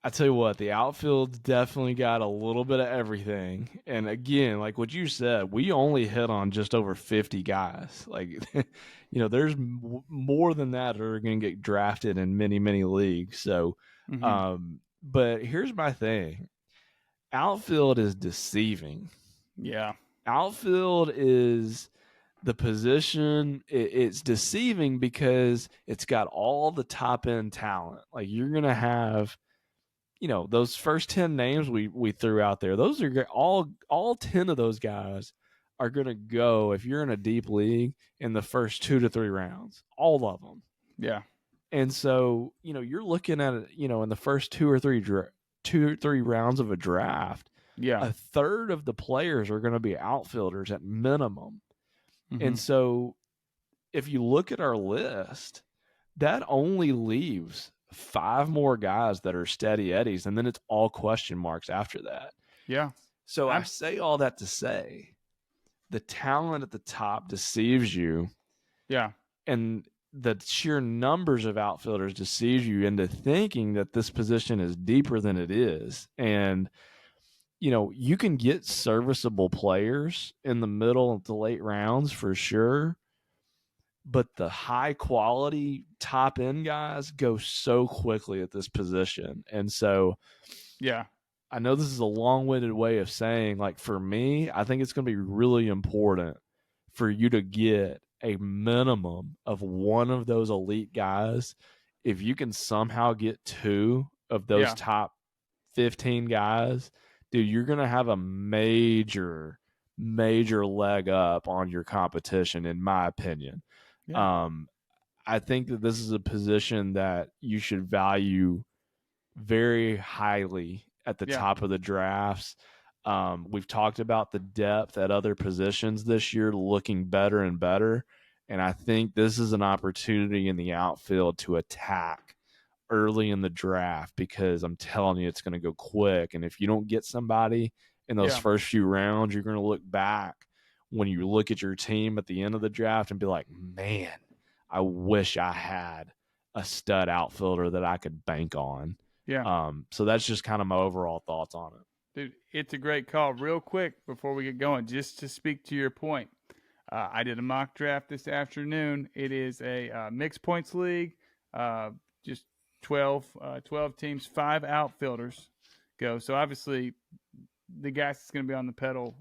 Speaker 2: I tell you what, the outfield's definitely got a little bit of everything. And again, like what you said, we only hit on just over 50 guys. Like, there's more than that that are going to get drafted in many, many leagues. So, but here's my thing. Outfield is deceiving.
Speaker 1: Yeah.
Speaker 2: Outfield is the position. It's deceiving because it's got all the top end talent. Like, you're going to have, those first 10 names we threw out there, those are all 10 of those guys are going to go, if you're in a deep league, in the first 2 to 3 rounds, all of them.
Speaker 1: Yeah.
Speaker 2: And so, you're looking at it, in the first 2 or 3 rounds of a draft,
Speaker 1: Yeah.
Speaker 2: A third of the players are going to be outfielders at minimum.
Speaker 1: Mm-hmm.
Speaker 2: And so if you look at our list, that only leaves 5 more guys that are steady eddies, and then it's all question marks after that.
Speaker 1: Yeah.
Speaker 2: So I say all that to say the talent at the top deceives you.
Speaker 1: Yeah.
Speaker 2: And the sheer numbers of outfielders deceives you into thinking that this position is deeper than it is. And, you know, you can get serviceable players in the middle of the late rounds for sure. But the high quality top end guys go so quickly at this position. And so,
Speaker 1: yeah,
Speaker 2: I know this is a long winded way of saying, like, for me, I think it's going to be really important for you to get a minimum of one of those elite guys. If you can somehow get 2 of those top 15 guys, dude, you're going to have a major leg up on your competition, in my opinion.
Speaker 1: Yeah.
Speaker 2: I think that this is a position that you should value very highly at the top of the drafts. We've talked about the depth at other positions this year looking better and better. And I think this is an opportunity in the outfield to attack early in the draft, because I'm telling you, it's going to go quick. And if you don't get somebody in those first few rounds, you're going to look back when you look at your team at the end of the draft and be like, man, I wish I had a stud outfielder that I could bank on.
Speaker 1: Yeah.
Speaker 2: So that's just kind of my overall thoughts on it.
Speaker 1: Dude, it's a great call. Real quick before we get going, just to speak to your point, I did a mock draft this afternoon. It is a mixed points league, just 12 teams, 5 outfielders go. So obviously, the gas is going to be on the pedal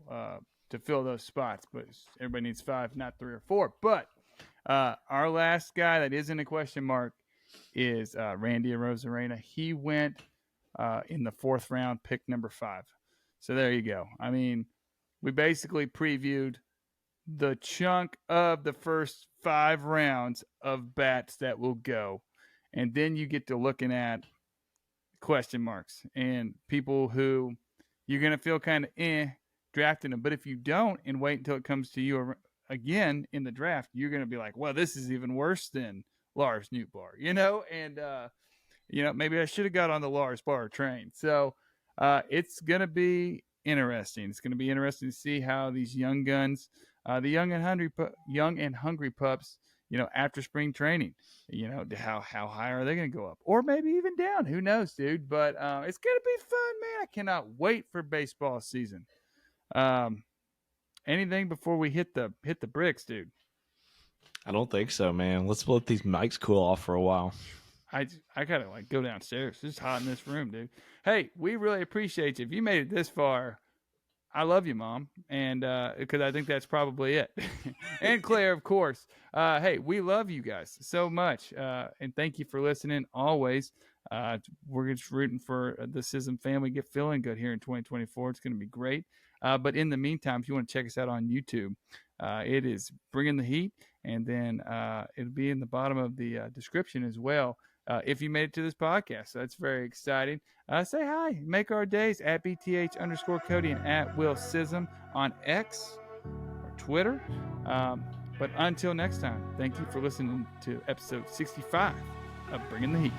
Speaker 1: to fill those spots, but everybody needs 5, not 3 or 4. But our last guy that isn't a question mark is Randy Arozarena. He went in the 4th round, pick number 5. So there you go. I mean, we basically previewed the chunk of the first 5 rounds of bats that will go. And then you get to looking at question marks and people who you're going to feel kind of drafting them. But if you don't and wait until it comes to you again in the draft, you're going to be like, well, this is even worse than Lars Nootbaar, you know? And, you know, maybe I should have got on the Lars Bar train. So it's going to be interesting. It's going to be interesting to see how these young guns, the young and hungry pups, you know, after spring training, you know, how high are they going to go up, or maybe even down? Who knows, dude? But it's going to be fun, man. I cannot wait for baseball season. Anything before we hit the bricks, dude?
Speaker 2: I don't think so, man. Let's let these mics cool off for a while.
Speaker 1: I gotta like go downstairs. It's hot in this room, dude. Hey, we really appreciate you. If you made it this far, I love you, Mom, and because I think that's probably it. And Claire, of course. Hey, we love you guys so much, and thank you for listening always. We're just rooting for the Sism family get feeling good here in 2024. It's going to be great. But in the meantime, if you want to check us out on YouTube, it is Bringing the Heat, and then it'll be in the bottom of the description as well. If you made it to this podcast, so that's very exciting. Say hi, make our days at BTH_Cody and at Will Sism on X or Twitter. But until next time, thank you for listening to episode 65 of Bringing the Heat.